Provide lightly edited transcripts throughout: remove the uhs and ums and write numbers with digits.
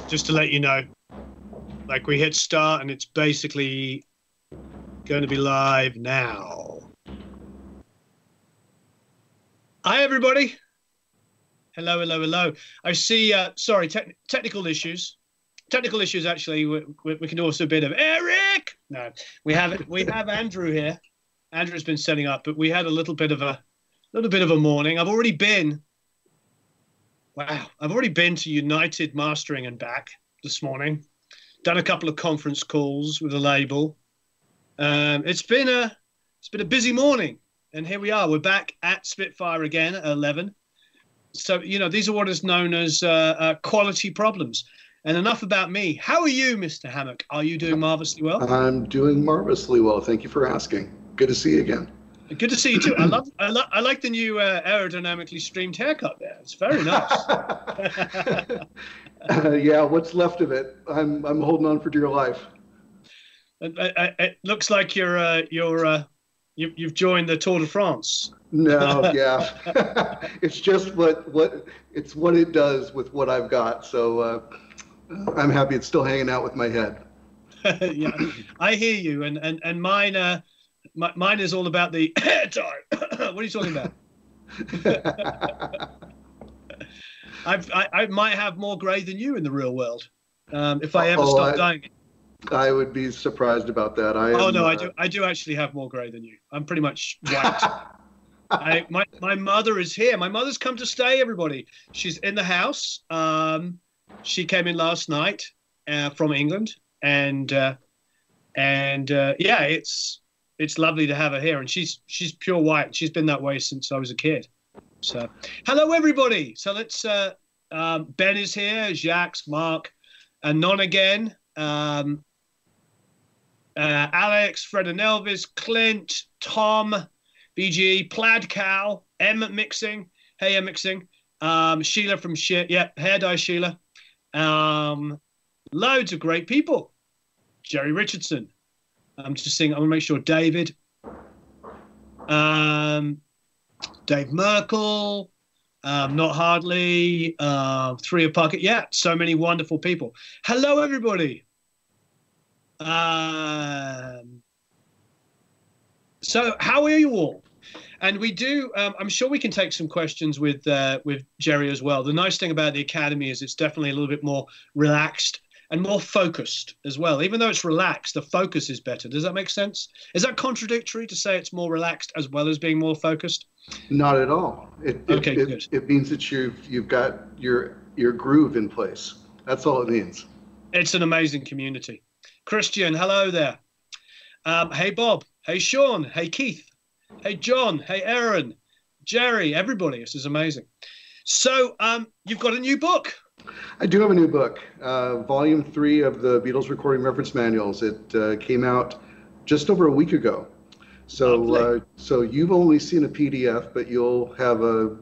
just to let you know, like we hit start and it's basically going to be live now. Hi, everybody. Hello, hello, hello. I see, sorry, technical issues. Technical issues, actually, we can also a bit of Eric. No, we have Andrew here. Andrew's been setting up, but we had a little bit of a morning. I've already been to United Mastering and back this morning. Done a couple of conference calls with the label. It's been a busy morning, and here we are. We're back at Spitfire again at 11. So these are what is known as quality problems. And enough about me. How are you, Mr. Hammack? Are you doing marvelously well? I'm doing marvelously well. Thank you for asking. Good to see you again. Good to see you too. I like the new aerodynamically streamed haircut there. It's very nice. Yeah, what's left of it? I'm holding on for dear life. It looks like you've joined the Tour de France. No, yeah, it's just what it does with what I've got. So I'm happy it's still hanging out with my head. Yeah, I hear you, and mine. Mine is all about the hair time. What are you talking about? I might have more grey than you in the real world if I ever stop dyeing it. I would be surprised about that. I do actually have more grey than you. I'm pretty much white. My mother is here. My mother's come to stay, everybody. She's in the house. She came in last night from England, and yeah, it's lovely to have her here, and she's pure white. She's been that way since I was a kid. So, hello everybody. So let's. Ben is here. Jacques, Mark, and Non again. Alex, Fred and Elvis, Clint, Tom, BG, Plaid Cow, M mixing. Hey, M mixing. Sheila from Hair Dye Sheila. Loads of great people. Jerry Richardson. I'm just saying, I want to make sure David, Dave Merkel, Not Hardly, Three of Pocket. Yeah, so many wonderful people. Hello, everybody. So how are you all? And we do, I'm sure we can take some questions with Jerry as well. The nice thing about the Academy is it's definitely a little bit more relaxed and more focused as well. Even though it's relaxed, the focus is better. Does that make sense? Is that contradictory to say it's more relaxed as well as being more focused? Not at all. Good. It means that you've got your groove in place. That's all it means. It's an amazing community. Christian, hello there. Hey, Bob. Hey, Sean. Hey, Keith. Hey, John. Hey, Aaron. Jerry, everybody. This is amazing. So you've got a new book. I do have a new book, Volume 3 of the Beatles Recording Reference Manuals. It came out just over a week ago. So so you've only seen a PDF, but you'll have a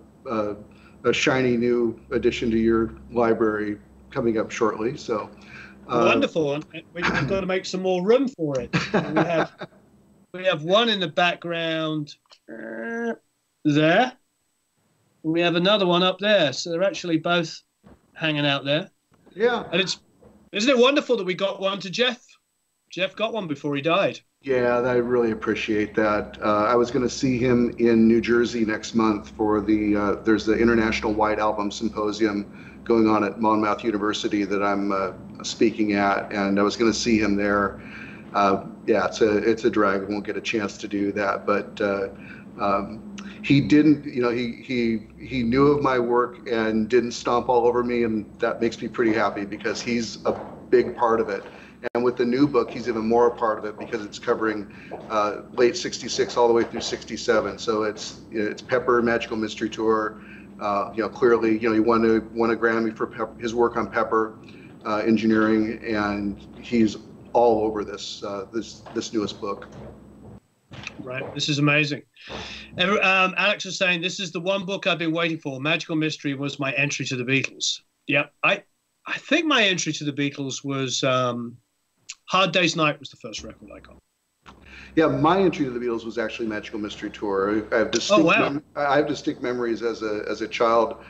shiny new addition to your library coming up shortly. So wonderful. We've got to make some more room for it. We have one in the background there. We have another one up there. So they're actually both hanging out there. Yeah. And isn't it wonderful that we got one to Jeff? Jeff got one before he died. Yeah, I really appreciate that. I was going to see him in New Jersey next month for there's the International White Album Symposium going on at Monmouth University that I'm speaking at, and I was going to see him there. Yeah, it's a drag. I won't get a chance to do that, but he didn't, he knew of my work and didn't stomp all over me, and that makes me pretty happy because he's a big part of it. And with the new book, he's even more a part of it because it's covering late '66 all the way through '67. So it's Pepper, Magical Mystery Tour. Clearly, he won a Grammy for his work on Pepper engineering, and he's all over this newest book. Right, this is amazing. Alex is saying this is the one book I've been waiting for. Magical Mystery was my entry to the Beatles. Yep, I think my entry to the Beatles was Hard Day's Night was the first record I got. Yeah, my entry to the Beatles was actually Magical Mystery Tour. Oh, wow. I have distinct memories as a child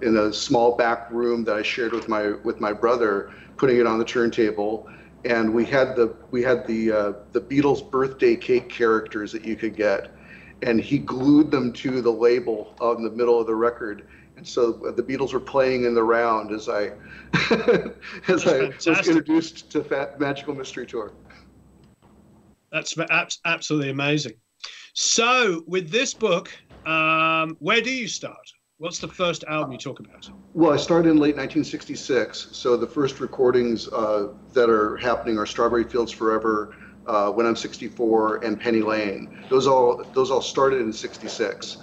in a small back room that I shared with my brother, putting it on the turntable, and we had the Beatles birthday cake characters that you could get, and he glued them to the label on the middle of the record. And so the Beatles were playing in the round as I as I was introduced to Magical Mystery Tour. That's absolutely amazing. So with this book, where do you start? What's the first album you talk about? Well, I started in late 1966. So the first recordings that are happening are Strawberry Fields Forever, When I'm 64, and Penny Lane. Those all started in 66.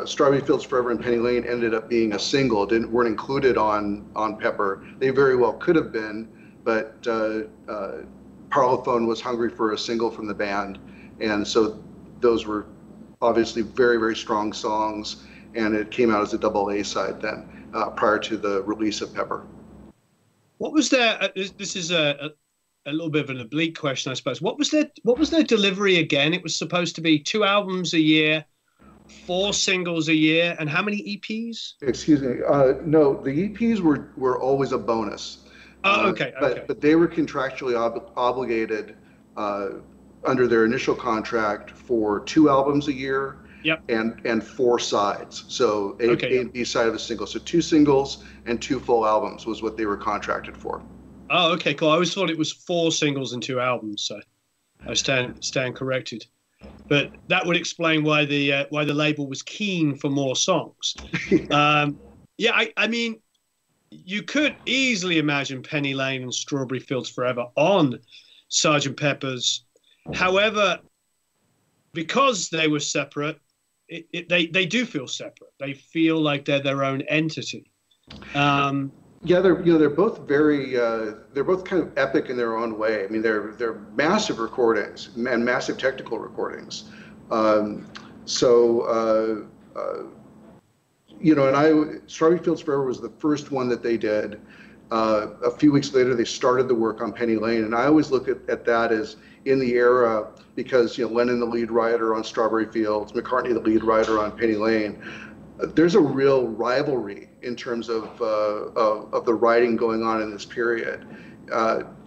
Strawberry Fields Forever and Penny Lane ended up being a single, weren't included on Pepper. They very well could have been, but Parlophone was hungry for a single from the band, and so those were obviously very, very strong songs, and it came out as a double A side then, prior to the release of Pepper. What was their? This is a little bit of an oblique question, I suppose. What was their delivery again? It was supposed to be 2 albums a year, 4 singles a year, and how many EPs? Excuse me. No, the EPs were always a bonus. Oh, okay. But they were contractually obligated under their initial contract for 2 albums a year. Yep. And 4 sides. So A and B side of a single. So 2 singles and 2 full albums was what they were contracted for. Oh, okay, cool. I always thought it was 4 singles and 2 albums. So I stand corrected. But that would explain why the label was keen for more songs. I mean, you could easily imagine Penny Lane and Strawberry Fields Forever on Sgt. Pepper's. However, because they were separate, they do feel separate. They feel like they're their own entity. Yeah, they're both very they're both kind of epic in their own way. I mean, they're massive recordings and massive technical recordings. Strawberry Fields Forever was the first one that they did. A few weeks later, they started the work on Penny Lane, and I always look at that as in the era because Lennon the lead writer on Strawberry Fields, McCartney the lead writer on Penny Lane. There's a real rivalry in terms of the writing going on in this period.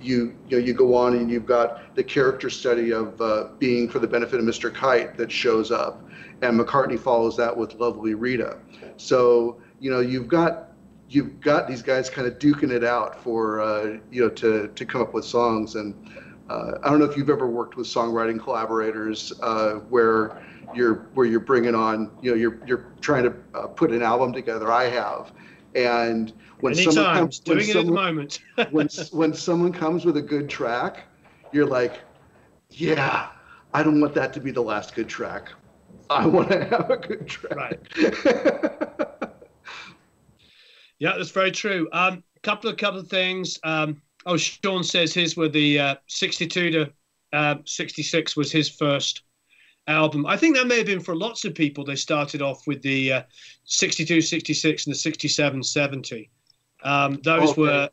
You go on and you've got the character study of Being for the Benefit of Mr. Kite that shows up, and McCartney follows that with Lovely Rita. So you've got these guys kind of duking it out for to come up with songs. And I don't know if you've ever worked with songwriting collaborators where you're bringing on, you're trying to put an album together. I have, and when when someone comes with a good track, you're like, yeah, I don't want that to be the last good track. I want to have a good track. Right. Yeah, that's very true. Couple of things. Sean says his were the 62 to 66 was his first album. I think that may have been for lots of people. They started off with the 62, 66 and the 67, 70. Those were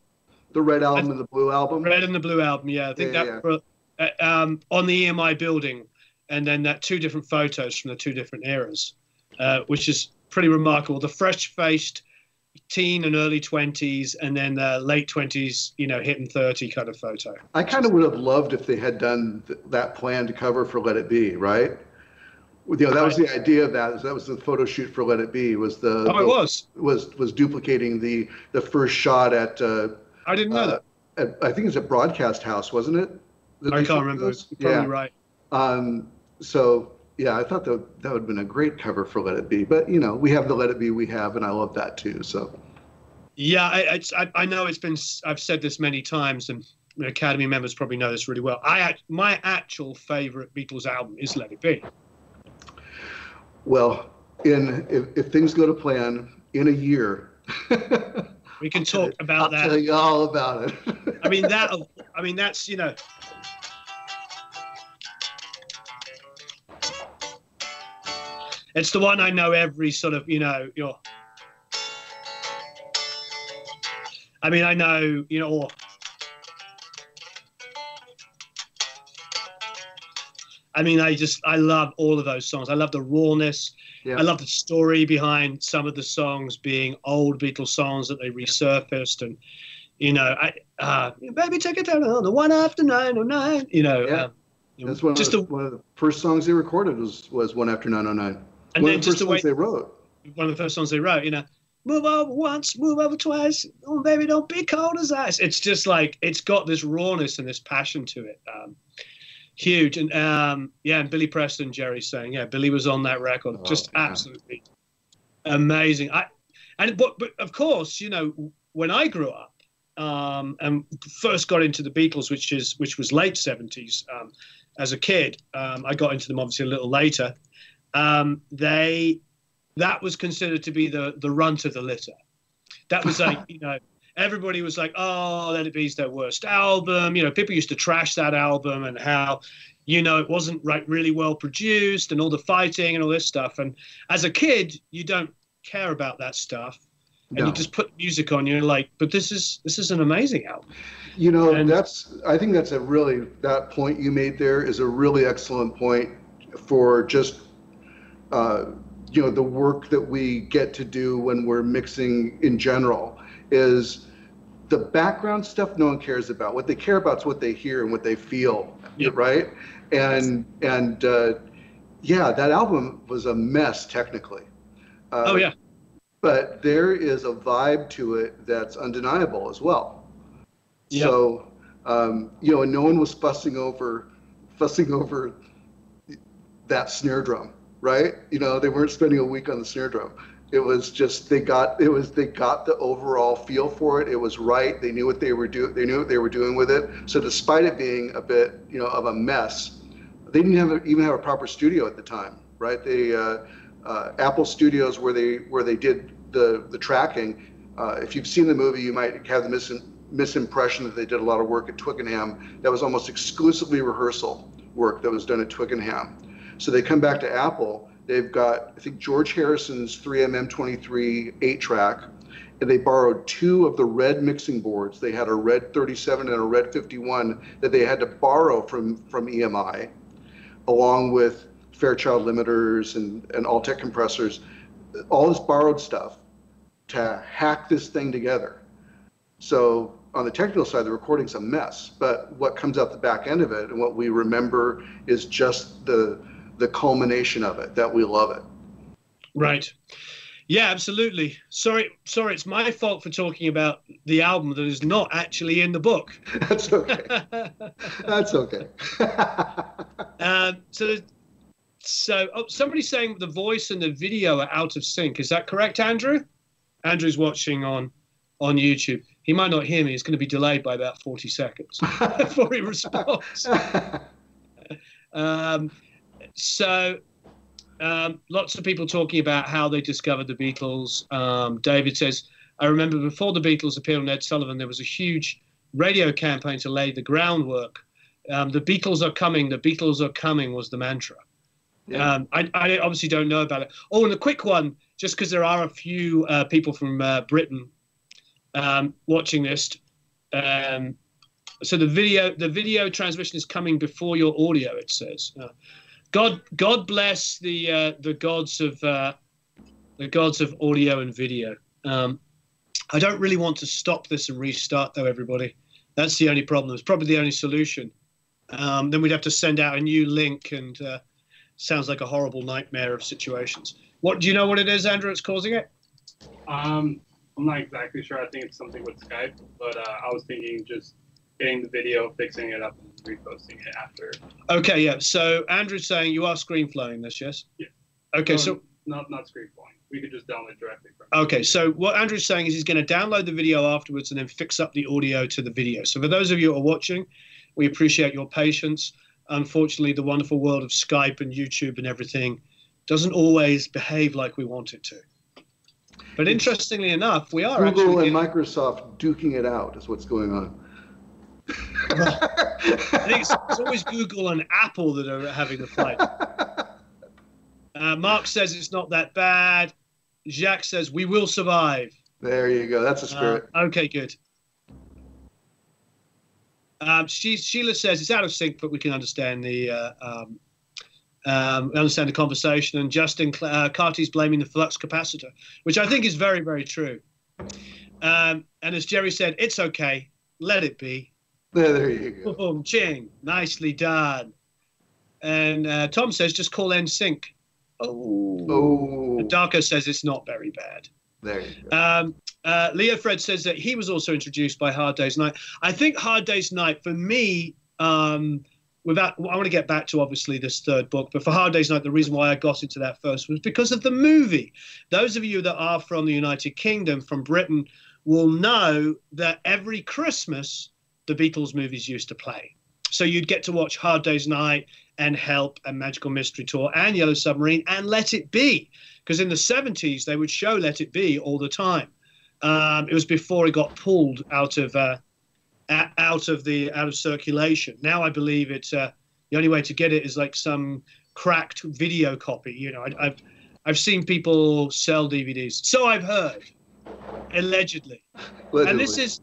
the Red Album and the Blue Album. Red and the Blue Album, yeah. I think on the EMI building, and then that 2 different photos from the 2 different eras, which is pretty remarkable. The fresh-faced teen and early 20s, and then late 20s, hitting 30 kind of photo. I kind of would have loved if they had done that planned cover for Let It Be, right? That was the idea of that. That was the photo shoot for Let It Be. Was duplicating the first shot at. I didn't know that. I think it's at Broadcast House, wasn't it? I can't remember. Probably right. So yeah, I thought that would have been a great cover for Let It Be. But we have the Let It Be we have, and I love that too. So. Yeah, I know it's been. I've said this many times, and Academy members probably know this really well. My actual favorite Beatles album is Let It Be. Well, if things go to plan, in a year, we can talk about that. I'll tell you all about it. I mean that's it's the one I know every sort of I know or I mean, I love all of those songs. I love the rawness. Yeah. I love the story behind some of the songs being old Beatles songs that they resurfaced. And, baby, take it down on the 1 after 909, Yeah. That's one of the first songs they recorded was 1 after 909. And one then of the just first songs they wrote. One of the first songs they wrote, move over once, move over twice. Oh, baby, don't be cold as ice. It's just like, it's got this rawness and this passion to it. Huge. And and Billy Preston, Jerry's saying, Billy was on that record. Just absolutely amazing. But of course, when I grew up and first got into the Beatles, which was late 70s, as a kid, I got into them obviously a little later. That was considered to be the runt of the litter. That was like, everybody was like, oh, Let It Be's their worst album. People used to trash that album and how, it wasn't really well produced and all the fighting and all this stuff. And as a kid, you don't care about that stuff. And you just put music on, you're like, but this is an amazing album. I think that point you made there is a really excellent point for just, the work that we get to do when we're mixing in general is the background stuff no one cares about. What they care about is what they hear and what they feel, right? And that album was a mess technically. But there is a vibe to it that's undeniable as well. Yep. So, and no one was fussing over that snare drum. Right? They weren't spending a week on the snare drum. It was just they got the overall feel for it. It was right. They knew what they were doing. They knew what they were doing with it. So despite it being a bit, of a mess, they didn't even have a proper studio at the time, right? They Apple Studios where they did the tracking. If you've seen the movie, you might have the misimpression that they did a lot of work at Twickenham. That was almost exclusively rehearsal work that was done at Twickenham. So they come back to Apple. They've got, I think, George Harrison's 3M M23 8-track, and they borrowed 2 of the red mixing boards. They had a red 37 and a red 51 that they had to borrow from EMI, along with Fairchild limiters and Altec compressors, all this borrowed stuff to hack this thing together. So on the technical side, the recording's a mess, but what comes out the back end of it and what we remember is just the culmination of it, that we love it. Right. Yeah, absolutely. Sorry, it's my fault for talking about the album that is not actually in the book. That's okay. That's okay. So somebody's saying the voice and the video are out of sync. Is that correct, Andrew? Andrew's watching on YouTube. He might not hear me. It's going to be delayed by about 40 seconds before he responds. Lots of people talking about how they discovered the Beatles. David says, I remember before the Beatles appeared on Ed Sullivan, there was a huge radio campaign to lay the groundwork. The Beatles are coming was the mantra. Yeah. I obviously don't know about it. Oh, and a quick one, just because there are a few people from Britain watching this. So the video transmission is coming before your audio, it says. God bless the gods of audio and video. I don't really want to stop this and restart, though, everybody. That's the only problem. It's probably the only solution. Then we'd have to send out a new link, and sounds like a horrible nightmare of situations. Do you know what it is, Andrew, it's causing it? I'm not exactly sure. I think it's something with Skype, but I was thinking just getting the video, fixing it up, and reposting it after. Okay, yeah. So Andrew's saying you are screen flowing this, yes? Yeah. Okay, so not screen flowing. We could just download directly from. Okay, so what Andrew's saying is he's going to download the video afterwards and then fix up the audio to the video. So for those of you who are watching, we appreciate your patience. Unfortunately, the wonderful world of Skype and YouTube and everything doesn't always behave like we want it to. But interestingly enough, we are Google and Microsoft duking it out is what's going on. I think it's always Google and Apple that are having the fight. Mark says it's not that bad. Jacques says we will survive. There you go. That's a spirit. Okay, good. Sheila says it's out of sync, but we can understand the We understand the conversation, and Justin Carty's blaming the flux capacitor, which I think is very, very true. And as Jerry said, it's okay, let it be. There you go. Boom, ching, nicely done. And Tom says, just call NSYNC. Oh. Darko says it's not very bad. There you go. Leo Fred says that he was also introduced by Hard Day's Night. I think Hard Day's Night, for me, I want to get back to obviously this third book, but for Hard Day's Night, the reason why I got into that first was because of the movie. Those of you that are from the United Kingdom, from Britain, will know that every Christmas, the Beatles movies used to play. So you'd get to watch Hard Day's Night and Help and Magical Mystery Tour and Yellow Submarine and Let It Be. Because in the 70s, they would show Let It Be all the time. It was before it got pulled out of circulation. Now I believe it's the only way to get it is like some cracked video copy. You know, I've seen people sell DVDs, so I've heard, allegedly. And this is,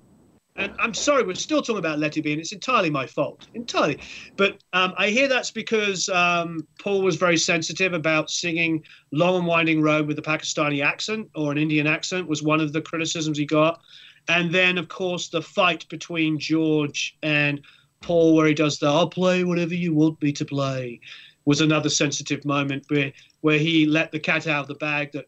and I'm sorry, we're still talking about Let It Be, and it's entirely my fault, entirely. But I hear that's because Paul was very sensitive about singing Long and Winding Road with a Pakistani accent or an Indian accent was one of the criticisms he got. And then, of course, the fight between George and Paul, where he does the "I'll play whatever you want me to play," was another sensitive moment where he let the cat out of the bag. That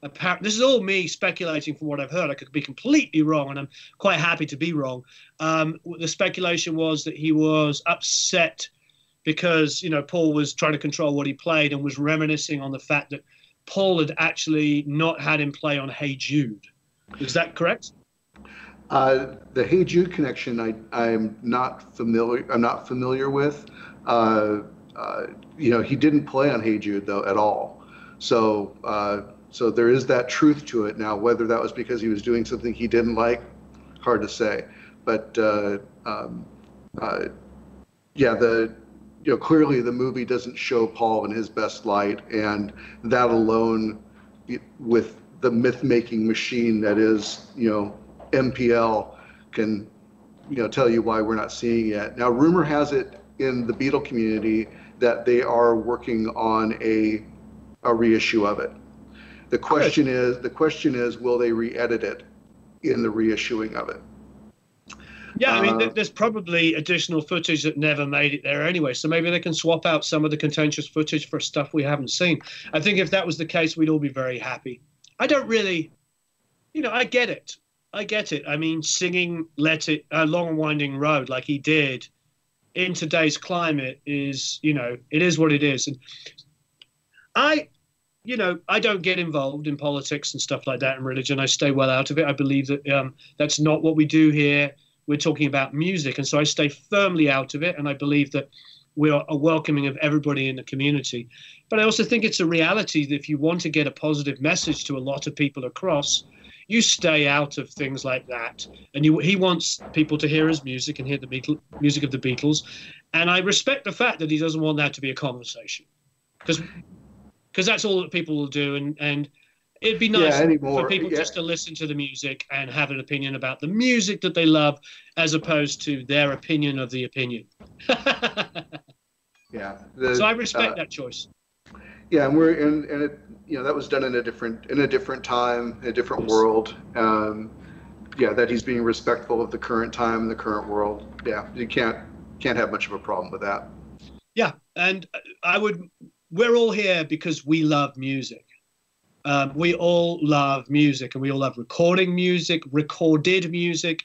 apparently, this is all me speculating from what I've heard. I could be completely wrong, and I'm quite happy to be wrong. The speculation was that he was upset because, you know, Paul was trying to control what he played and was reminiscing on the fact that Paul had actually not had him play on Hey Jude. Is that correct? The Hey Jude connection, I'm not familiar with. You know, he didn't play on Hey Jude though at all. So there is that truth to it. Now, whether that was because he was doing something he didn't like, hard to say. But clearly the movie doesn't show Paul in his best light, and that alone, with the myth-making machine that is, you know, MPL, can, you know, tell you why we're not seeing it. Now, rumor has it in the Beatle community that they are working on a reissue of it. The question is, will they re-edit it in the reissuing of it? Yeah, I mean, there's probably additional footage that never made it there anyway, so maybe they can swap out some of the contentious footage for stuff we haven't seen. I think if that was the case, we'd all be very happy. I don't really, you know, I get it. I mean, singing Long and Winding Road like he did in today's climate is, you know, it is what it is. And I don't get involved in politics and stuff like that and religion. I stay well out of it. I believe that that's not what we do here. We're talking about music. And so I stay firmly out of it. And I believe that we are welcoming of everybody in the community. But I also think it's a reality that if you want to get a positive message to a lot of people across, you stay out of things like that. And he wants people to hear his music and hear the music of the Beatles. And I respect the fact that he doesn't want that to be a conversation. Because that's all that people will do. And it'd be nice for people just to listen to the music and have an opinion about the music that they love, as opposed to their opinion of the opinion. So I respect that choice. Yeah, and it, you know, that was done in a different time, a different world. That he's being respectful of the current time and the current world. Yeah, you can't have much of a problem with that. Yeah, and we're all here because we love music. We all love music, and we all love recorded music,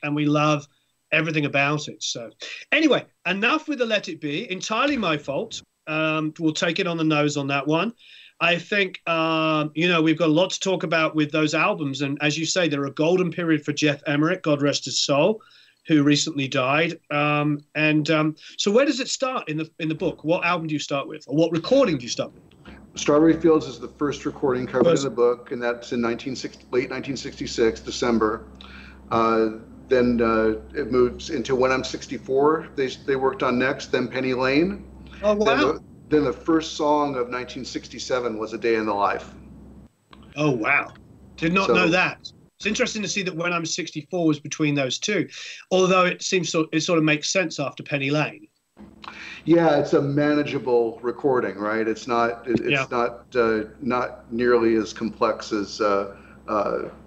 and we love everything about it. So anyway, enough with the Let It Be. Entirely my fault. We'll take it on the nose on that one. I think, we've got a lot to talk about with those albums. And as you say, they're a golden period for Jeff Emerick, God rest his soul, who recently died. So where does it start in the book? What album do you start with? Or what recording do you start with? Strawberry Fields is the first recording covered in the book, and that's in late 1966, December. Then it moves into When I'm 64. They worked on next, then Penny Lane. Oh, wow. Then the first song of 1967 was A Day in the Life. Oh, wow. Did not know that. It's interesting to see that When I'm 64 was between those two, although it sort of makes sense after Penny Lane. Yeah, it's a manageable recording, right? It's not Yeah. it's not nearly as complex as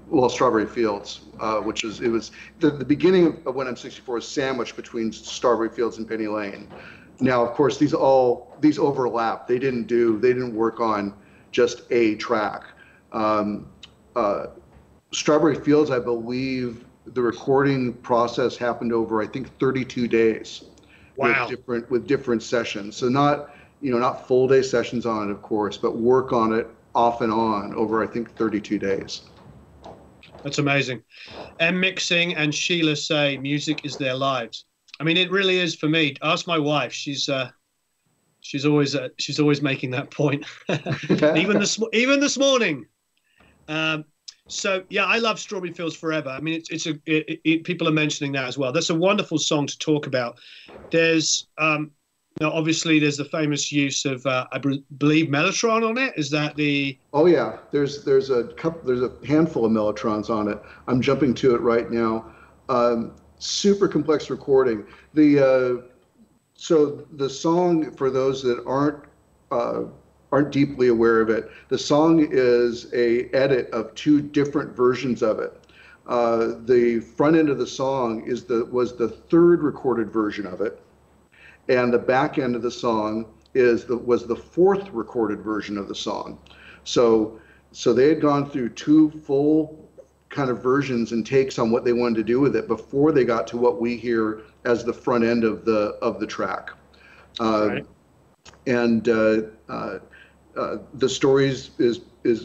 well, Strawberry Fields, which is it was the beginning of When I'm 64 is sandwiched between Strawberry Fields and Penny Lane. Now, of course, these overlap. They didn't work on just a track. Um, uh, Strawberry Fields, I believe the recording process happened over, I think, 32 days Wow. with different sessions. So not full day sessions on it, of course, but work on it off and on over, I think, 32 days. That's amazing. And mixing and Sheila say music is their lives. I mean, it really is for me. Ask my wife. She's always making that point. Even this morning. So yeah, I love Strawberry Fields Forever. I mean, people are mentioning that as well. That's a wonderful song to talk about. There's obviously there's the famous use of I believe Mellotron on it. Is that the? Oh yeah, there's a handful of Mellotrons on it. I'm jumping to it right now. Super complex recording. So the song, for those that aren't deeply aware of it, the song is a edit of two different versions of it. The front end of the song was the third recorded version of it, and the back end of the song was the fourth recorded version of the song. So they had gone through two full kind of versions and takes on what they wanted to do with it before they got to what we hear as the front end of the track. Right. And the story is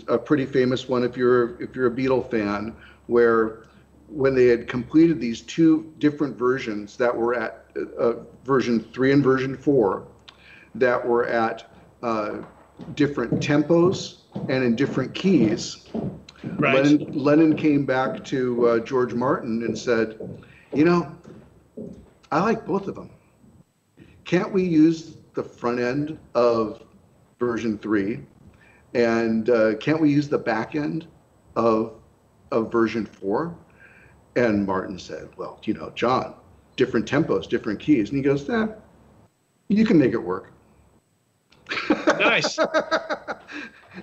a pretty famous one if you're a Beatle fan, where when they had completed these two different versions that were at version 3 and version 4, that were at different tempos and in different keys, Right. Lennon came back to George Martin and said, I like both of them. Can't we use the front end of version 3, and can't we use the back end of version 4? And Martin said, well, John, different tempos, different keys. And he goes, you can make it work. Nice.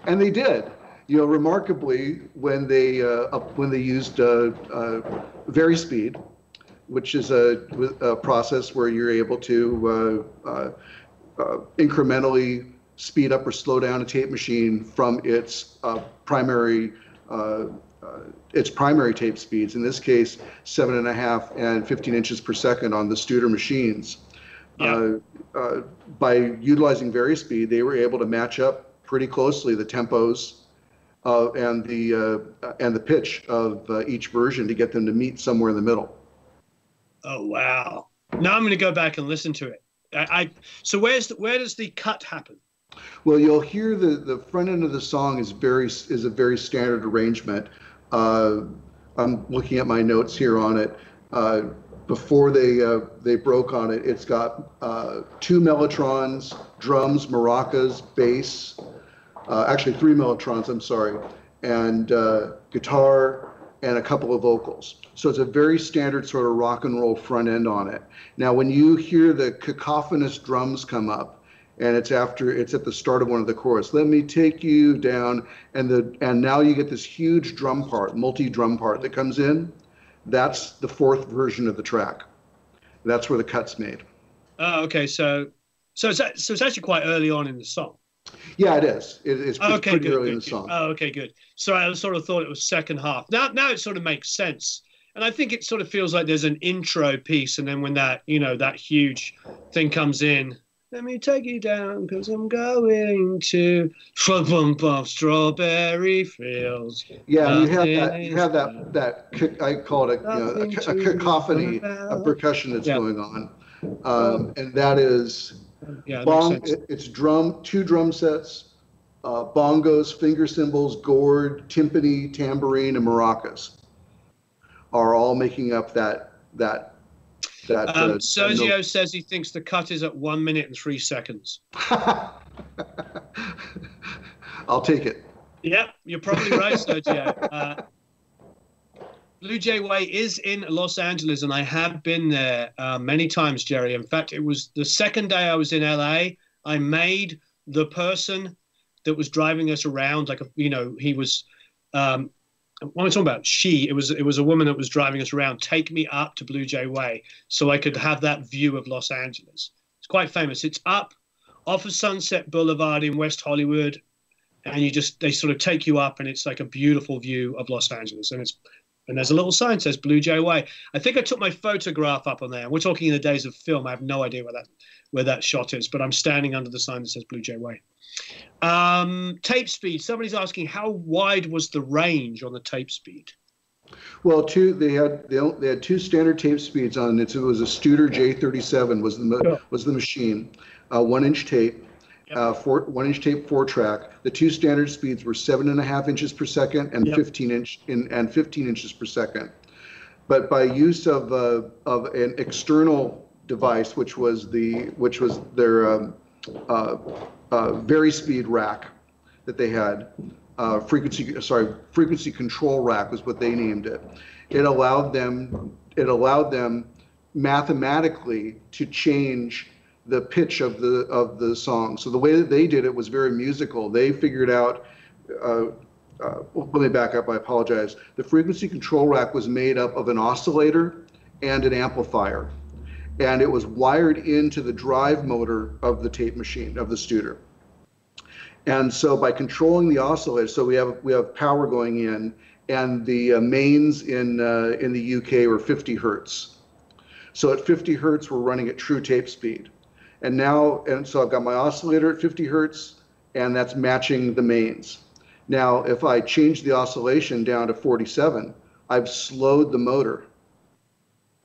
And they did. Remarkably, when they used Varispeed, which is a process where you're able to incrementally speed up or slow down a tape machine from its primary tape speeds. In this case, 7.5 and 15 inches per second on the Studer machines. Yeah. By utilizing Varispeed, they were able to match up pretty closely the tempos and the pitch of each version to get them to meet somewhere in the middle. Oh wow! Now I'm going to go back and listen to it. So where does the cut happen? Well, you'll hear the front end of the song is a very standard arrangement. I'm looking at my notes here on it. Before they broke on it, it's got 2 Mellotrons, drums, maracas, bass. Actually 3 Mellotrons, I'm sorry, and guitar and a couple of vocals. So it's a very standard sort of rock and roll front end on it. Now, when you hear the cacophonous drums come up, and it's at the start of one of the chorus, let me take you down, and now you get this huge drum part, multi-drum part that comes in. That's the fourth version of the track. That's where the cut's made. Oh, okay. So it's actually quite early on in the song. Yeah, it is. It's okay, pretty good, early good, in the good. song. Oh, okay, good. So I sort of thought it was second half. Now it sort of makes sense. And I think it sort of feels like there's an intro piece, and then when that huge thing comes in, let me take you down because I'm going to strawberry fields. Yeah, you have that I call it a cacophony of percussion that's going on, and that is it's two drum sets, bongos, finger cymbals, gourd, timpani, tambourine, and maracas are all making up that. Sergio says he thinks the cut is at 1 minute and 3 seconds. I'll take it. Yeah, you're probably right, Sergio. Blue Jay Way is in Los Angeles, and I have been there many times, Jerry. In fact, it was the second day I was in LA. I made the person that was driving us around, like, he was, what am I talking about? It was a woman that was driving us around, take me up to Blue Jay Way so I could have that view of Los Angeles. It's quite famous. It's up off of Sunset Boulevard in West Hollywood, and they sort of take you up, and it's like a beautiful view of Los Angeles, and there's a little sign that says Blue Jay Way. I think I took my photograph up on there. We're talking in the days of film. I have no idea where that shot is, but I'm standing under the sign that says Blue Jay Way. Tape speed. Somebody's asking, how wide was the range on the tape speed? Well, they had two standard tape speeds on it. So it was a Studer J37 was the machine, 1-inch tape. Yep. 1-inch tape 4-track. The two standard speeds were 7.5 inches per second and 15 inches per second. But by use of an external device, which was their Vari-Speed rack that they had, frequency control rack was what they named it. It allowed them mathematically to change the pitch of the song. So the way that they did it was very musical. They figured out, let me back up, I apologize. The frequency control rack was made up of an oscillator and an amplifier. And it was wired into the drive motor of the tape machine, of the Studer. And so by controlling the oscillator, so we have power going in, and the mains in the UK were 50 hertz. So at 50 hertz, we're running at true tape speed. And so I've got my oscillator at 50 hertz, and that's matching the mains. Now, if I change the oscillation down to 47, I've slowed the motor,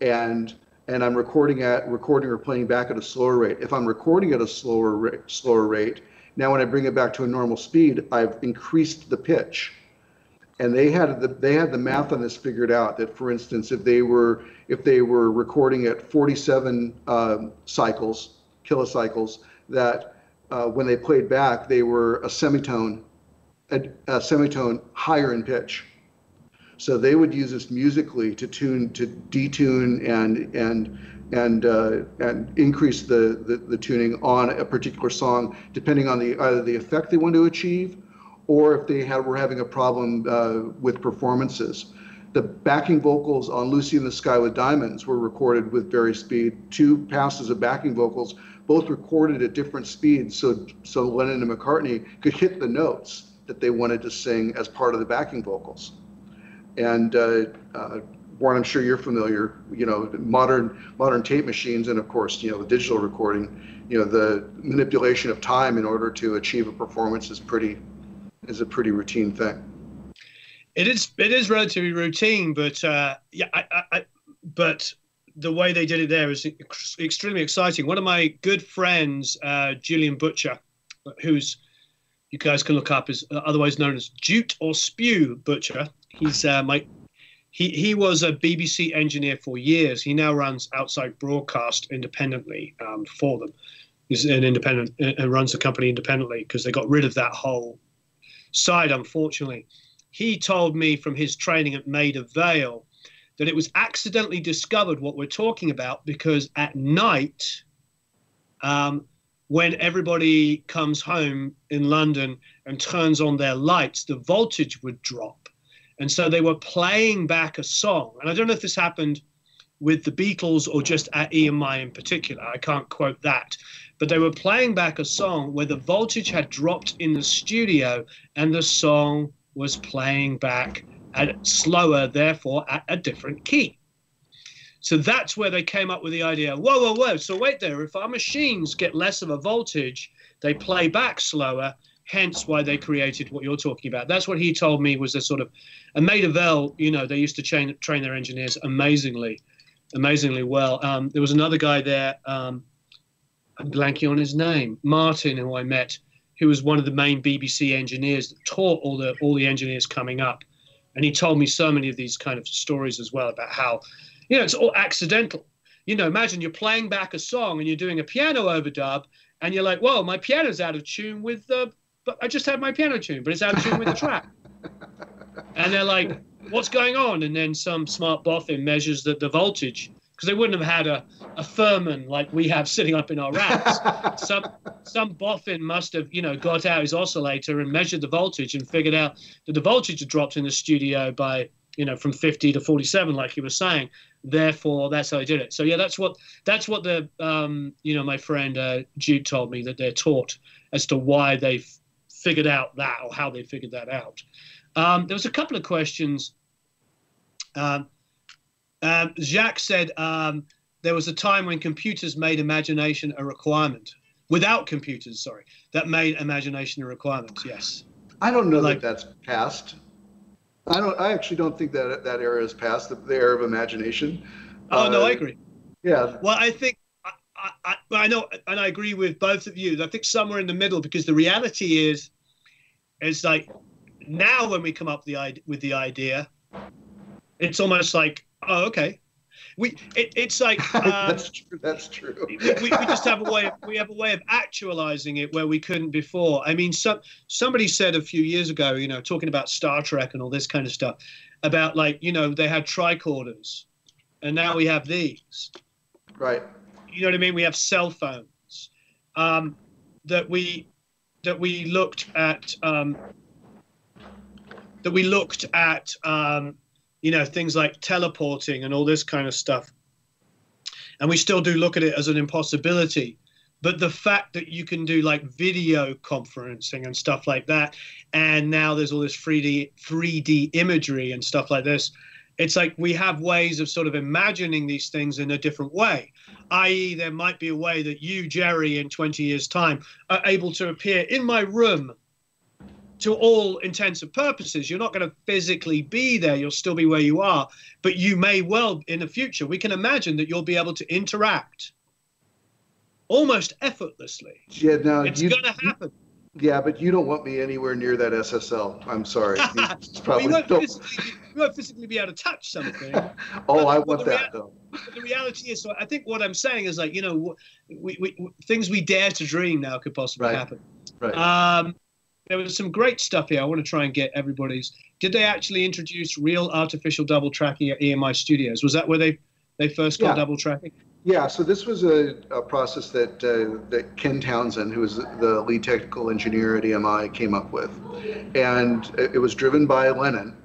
and I'm recording or playing back at a slower rate. If I'm recording at a slower rate, now when I bring it back to a normal speed, I've increased the pitch. And they had the math on this figured out, that, for instance, if they were recording at 47 kilocycles, that when they played back, they were a semitone higher in pitch. So they would use this musically to detune and increase the tuning on a particular song, depending on either the effect they want to achieve, or if they were having a problem with performances. The backing vocals on Lucy in the Sky with Diamonds were recorded with Vari-Speed, 2 passes of backing vocals, both recorded at different speeds, so Lennon and McCartney could hit the notes that they wanted to sing as part of the backing vocals. And Warren, I'm sure you're familiar, modern tape machines, and of course, the digital recording, the manipulation of time in order to achieve a performance is a pretty routine thing. It is relatively routine, but but the way they did it there is extremely exciting. One of my good friends, Julian Butcher, who's, you guys can look up, is otherwise known as Jute or Spew Butcher. He's he was a BBC engineer for years. He now runs Outside Broadcast independently for them. He's an independent and runs the company independently because they got rid of that whole side, unfortunately. He told me from his training at Maida Vale that it was accidentally discovered what we're talking about, because at night, when everybody comes home in London and turns on their lights, the voltage would drop. And so they were playing back a song. And I don't know if this happened with the Beatles or just at EMI in particular. I can't quote that. But they were playing back a song where the voltage had dropped in the studio and the song was playing back at slower, therefore at a different key. So that's where they came up with the idea, whoa. So wait there, if our machines get less of a voltage, they play back slower, hence why they created what you're talking about. That's what he told me was a sort of, and Maida Vale, they used to train their engineers amazingly well. There was another guy there, I'm blanking on his name, Martin, who I met, who was one of the main BBC engineers that taught all the engineers coming up. And he told me so many of these kind of stories as well about how, it's all accidental. Imagine you're playing back a song and you're doing a piano overdub and you're like, whoa, my piano's out of tune with but I just had my piano tune, but it's out of tune with the track. And they're like, what's going on? And then some smart boffin measures the voltage, because they wouldn't have had a Furman like we have sitting up in our racks. Some boffin must have, got out his oscillator and measured the voltage and figured out that the voltage had dropped in the studio by, from 50 to 47, like you were saying. Therefore, that's how they did it. So yeah, that's what the my friend Jude told me, that they're taught as to why they figured out that, or how they figured that out. There was a couple of questions. Jacques said there was a time when computers made imagination a requirement. Without computers, sorry, that made imagination a requirement. Yes. I don't know that that's past. I actually don't think that era is past, the era of imagination. Oh no, I agree. Yeah. Well, I think I know, and I agree with both of you. I think somewhere in the middle, because the reality is like now when we come up with the idea, it's almost like, oh, okay. It's like that's true. That's true. we just have a way of actualizing it where we couldn't before. I mean, somebody said a few years ago, talking about Star Trek and all this kind of stuff, about like, they had tricorders, and now we have these. Right. You know what I mean? We have cell phones that we looked at. Things like teleporting and all this kind of stuff. And we still do look at it as an impossibility. But the fact that you can do like video conferencing and stuff like that, and now there's all this 3D imagery and stuff like this, it's like we have ways of sort of imagining these things in a different way. I.e., there might be a way that you, Jerry, in 20 years' time, are able to appear in my room. To all intents and purposes, you're not going to physically be there. You'll still be where you are, but you may well in the future. We can imagine that you'll be able to interact almost effortlessly. Yeah, no, it's going to happen. Yeah, but you don't want me anywhere near that SSL. I'm sorry. We won't physically be able to touch something. I want that though. The reality is, so I think what I'm saying is like, things we dare to dream now could possibly happen. Right. There was some great stuff here. I want to try and get everybody's. Did they actually introduce real artificial double tracking at EMI Studios? Was that where they first got double tracking? Yeah. So this was a process that Ken Townsend, who was the lead technical engineer at EMI, came up with, and it was driven by Lennon.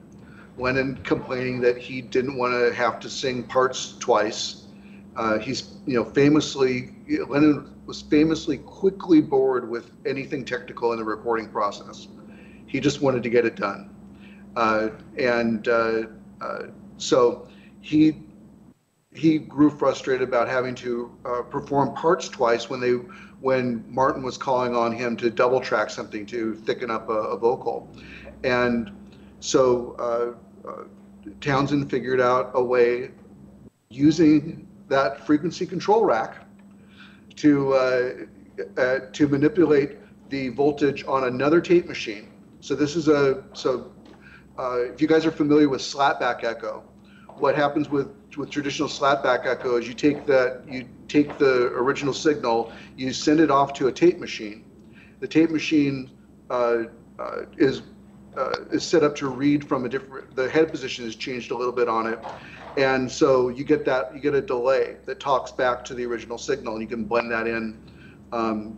Lennon complaining that he didn't want to have to sing parts twice. Lennon was famously quickly bored with anything technical in the recording process. He just wanted to get it done. So he grew frustrated about having to perform parts twice when Martin was calling on him to double track something to thicken up a vocal. And so Townsend figured out a way using that frequency control rack to manipulate the voltage on another tape machine. So this is if you guys are familiar with slapback echo, what happens with traditional slapback echo is you take the original signal, you send it off to a tape machine. The tape machine is set up to read from the head position is changed a little bit on it. And so you get a delay that talks back to the original signal, and you can blend that in.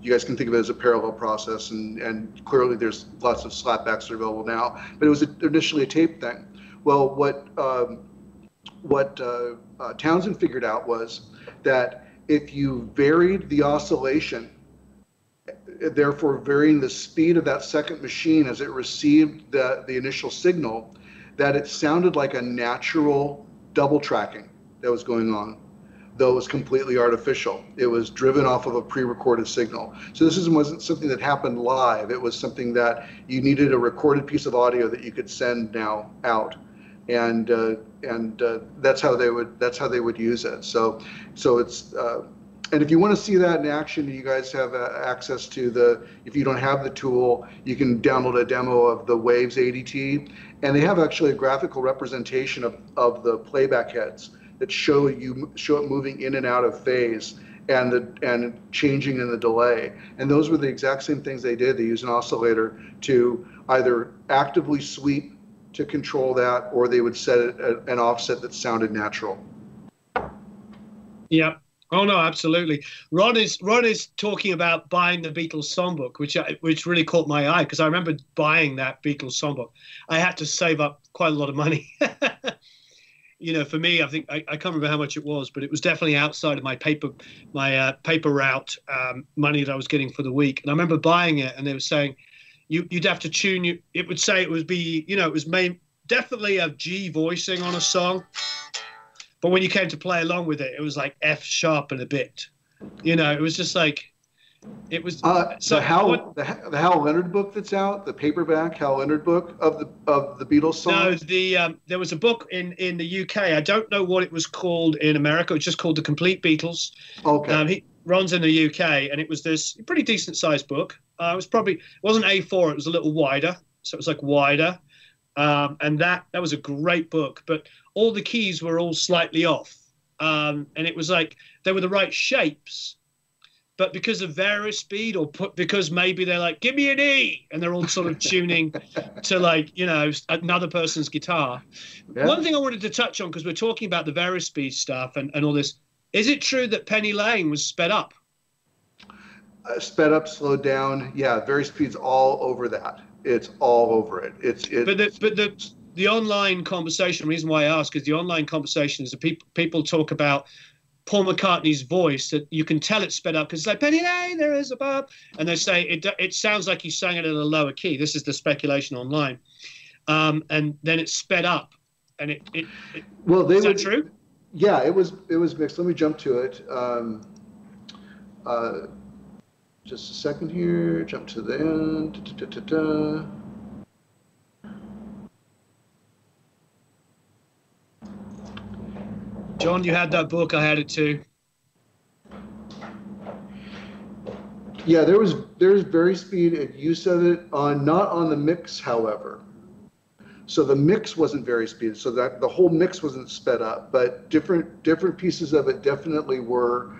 You guys can think of it as a parallel process, and clearly there's lots of slapbacks that are available now, but it was initially a tape thing. Well, what Townsend figured out was that if you varied the oscillation, therefore varying the speed of that second machine as it received the initial signal, that it sounded like a natural double tracking that was going on, though it was completely artificial. It was driven off of a pre-recorded signal. So this wasn't something that happened live. It was something that you needed a recorded piece of audio that you could send now out, and that's how they would use it. So it's and if you want to see that in action, you guys have access to if you don't have the tool, you can download a demo of the Waves ADT, and they have actually a graphical representation of the playback heads that show it moving in and out of phase and changing in the delay. And those were the exact same things they did. They used an oscillator to either actively sweep to control that, or they would set it at an offset that sounded natural. Yeah. Oh no, absolutely. Ron is talking about buying the Beatles songbook, which really caught my eye, because I remember buying that Beatles songbook. I had to save up quite a lot of money. You know, for me, I think I can't remember how much it was, but it was definitely outside of my paper route money that I was getting for the week. And I remember buying it, and they were saying you'd have to tune you. It would say it would be, you know, it was definitely a G voicing on a song, but when you came to play along with it, it was like F sharp and a bit. You know, it was just like. It was the Hal Leonard book that's out, the paperback Hal Leonard book of the Beatles songs. No, there was a book in the UK. I don't know what it was called in America. It was just called The Complete Beatles. Okay. Ron's in the UK, and it was this pretty decent sized book. It wasn't A4. It was a little wider, so it was like wider. And that was a great book, but all the keys were all slightly off, and it was like they were the right shapes. But because of various speed, because maybe they're like, give me an E, and they're all sort of tuning to, like, you know, another person's guitar. Yeah. One thing I wanted to touch on, because we're talking about the various speed stuff and all this, is it true that Penny Lane was sped up? Sped up, slowed down. Yeah, various speed's all over that. It's all over it. But the online conversation, the reason why I ask is the online conversation is that people talk about Paul McCartney's voice, that you can tell it's sped up because it's like Penny Lane, there is a bar, and they say it sounds like he sang it at a lower key. This is the speculation online, and then it's sped up, and is that true? Yeah, it was mixed. Let me jump to it. Just a second here. Jump to the end. John, you had that book. I had it too. Yeah, there's very speed, and you said it not on the mix, however. So the mix wasn't very speed, so that the whole mix wasn't sped up, but different pieces of it definitely were.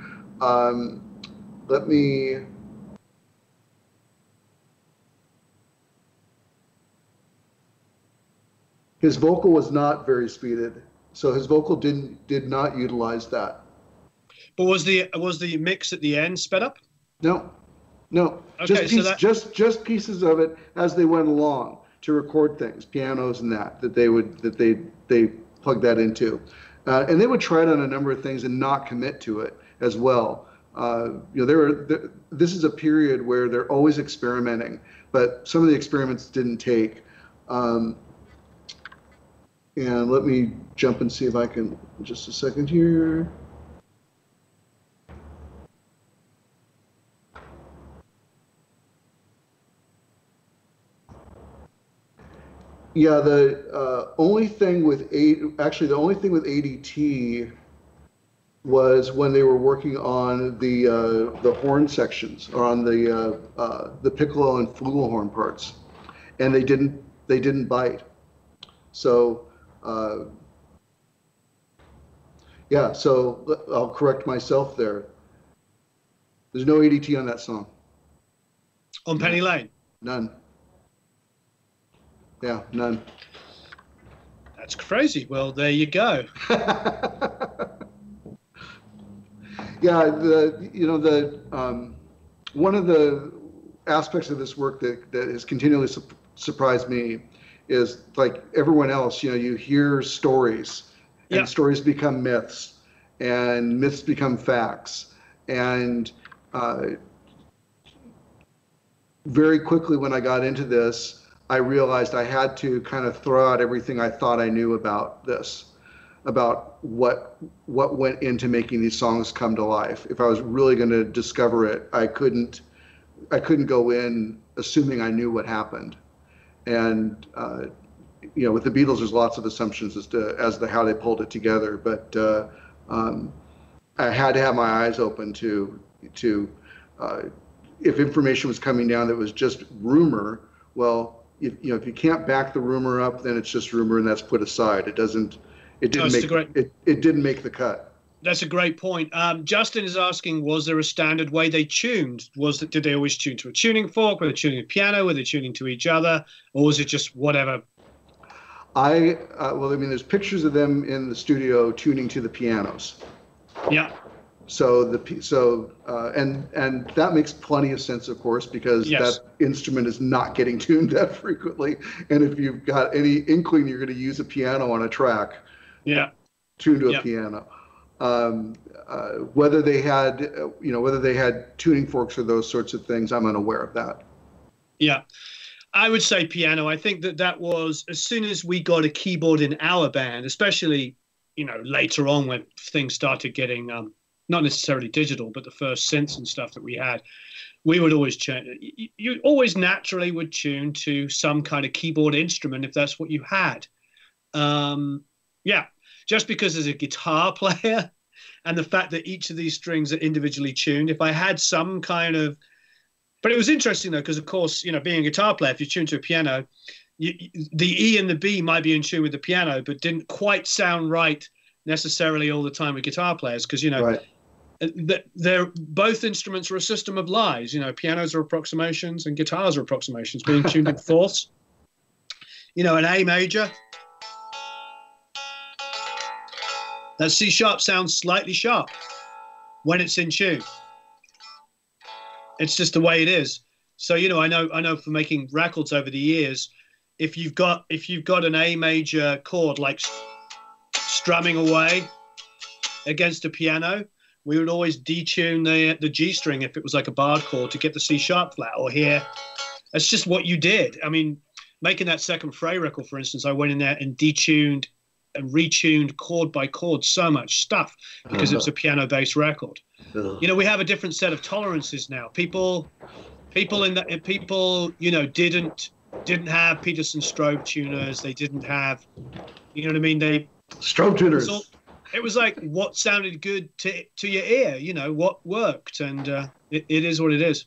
His vocal was not very speeded. So his vocal did not utilize that. But was the mix at the end sped up? No. Okay, just pieces of it as they went along to record things, pianos and that they plugged that into, and they would try it on a number of things and not commit to it as well. You know, this is a period where they're always experimenting, but some of the experiments didn't take. And let me jump and see if I can, just a second here. Yeah, the only thing with ADT was when they were working on the horn sections, or on the piccolo and flugelhorn parts, and they didn't bite. So. Yeah, so I'll correct myself there. There's no ADT on that song. On Penny Lane? None. Yeah, none. That's crazy. Well, there you go. Yeah, one of the aspects of this work that has continually surprised me is, like everyone else, you know, you hear stories, and stories become myths, and myths become facts. And very quickly when I got into this, I realized I had to kind of throw out everything I thought I knew about this, about what went into making these songs come to life. If I was really going to discover it, I couldn't go in assuming I knew what happened. And you know, with the Beatles, there's lots of assumptions as to how they pulled it together. But I had to have my eyes open to if information was coming down that was just rumor. Well, if you can't back the rumor up, then it's just rumor, and that's put aside. It didn't make the cut. That's a great point. Justin is asking, was there a standard way they tuned? Did they always tune to a tuning fork? Were they tuning a piano? Were they tuning to each other? Or was it just whatever? Well, I mean, there's pictures of them in the studio tuning to the pianos. Yeah. So and that makes plenty of sense, of course, because that instrument is not getting tuned that frequently. And if you've got any inkling you're going to use a piano on a track, tuned to a piano. Whether they had tuning forks or those sorts of things, I'm unaware of that. Yeah. I would say piano. I think that was as soon as we got a keyboard in our band, especially, later on when things started getting not necessarily digital, but the first synths and stuff that we had, we would always tune. You always naturally would tune to some kind of keyboard instrument if that's what you had. Just because as a guitar player and the fact that each of these strings are individually tuned, if I had some kind of, but it was interesting though, because of course, being a guitar player, if you tune to a piano, the E and the B might be in tune with the piano, but didn't quite sound right necessarily all the time with guitar players, because they're both instruments are a system of lies. Pianos are approximations and guitars are approximations, being tuned in fourths. An A major, that C sharp sounds slightly sharp when it's in tune. It's just the way it is. So I know from making records over the years, if you've got an A major chord like strumming away against a piano, we would always detune the G string if it was like a barred chord to get the C sharp flat. Or here, that's just what you did. I mean, making that second Frey record, for instance, I went in there and detuned and retuned chord by chord so much stuff because it's a piano-based record. We have a different set of tolerances now. People didn't have Peterson strobe tuners. They didn't have, what I mean? Strobe tuners. It was like what sounded good to your ear, what worked, and it is what it is.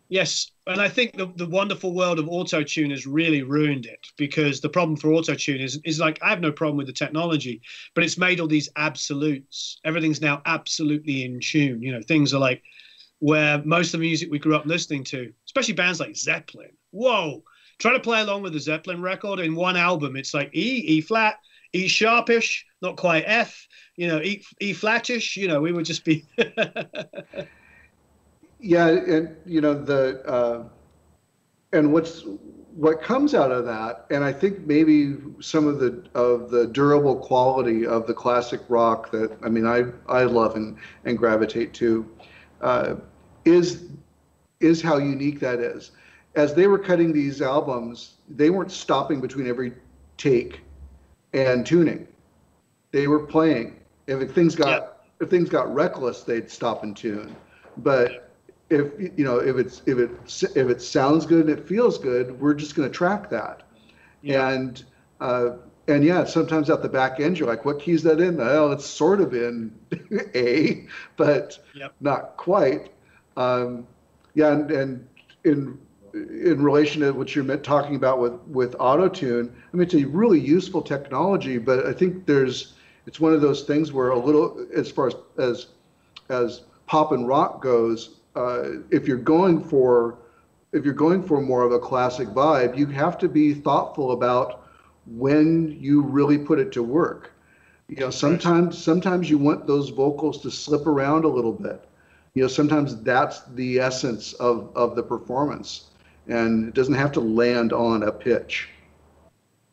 Yes, and I think the wonderful world of auto-tune has really ruined it, because the problem for auto-tune is like, I have no problem with the technology, but it's made all these absolutes. Everything's now absolutely in tune. Things are like where most of the music we grew up listening to, especially bands like Zeppelin. Whoa, try to play along with the Zeppelin record in one album. It's like E flat, E sharpish, not quite F, E flattish, we would just be. Yeah, and and what comes out of that, and I think maybe some of the durable quality of the classic rock that I love and gravitate to, is how unique that is. As they were cutting these albums, they weren't stopping between every take and tuning. They were playing. If things got reckless, they'd stop and tune. But if it sounds good and it feels good, we're just going to track that. And sometimes at the back end you're like, what key is that in? Well, it's sort of in A, but not quite. And in relation to what you're talking about with auto-tune, it's a really useful technology, but I think it's one of those things where a little, as far as pop and rock goes, if you're going for more of a classic vibe, you have to be thoughtful about when you really put it to work. Sometimes you want those vocals to slip around a little bit. Sometimes that's the essence of the performance, and it doesn't have to land on a pitch.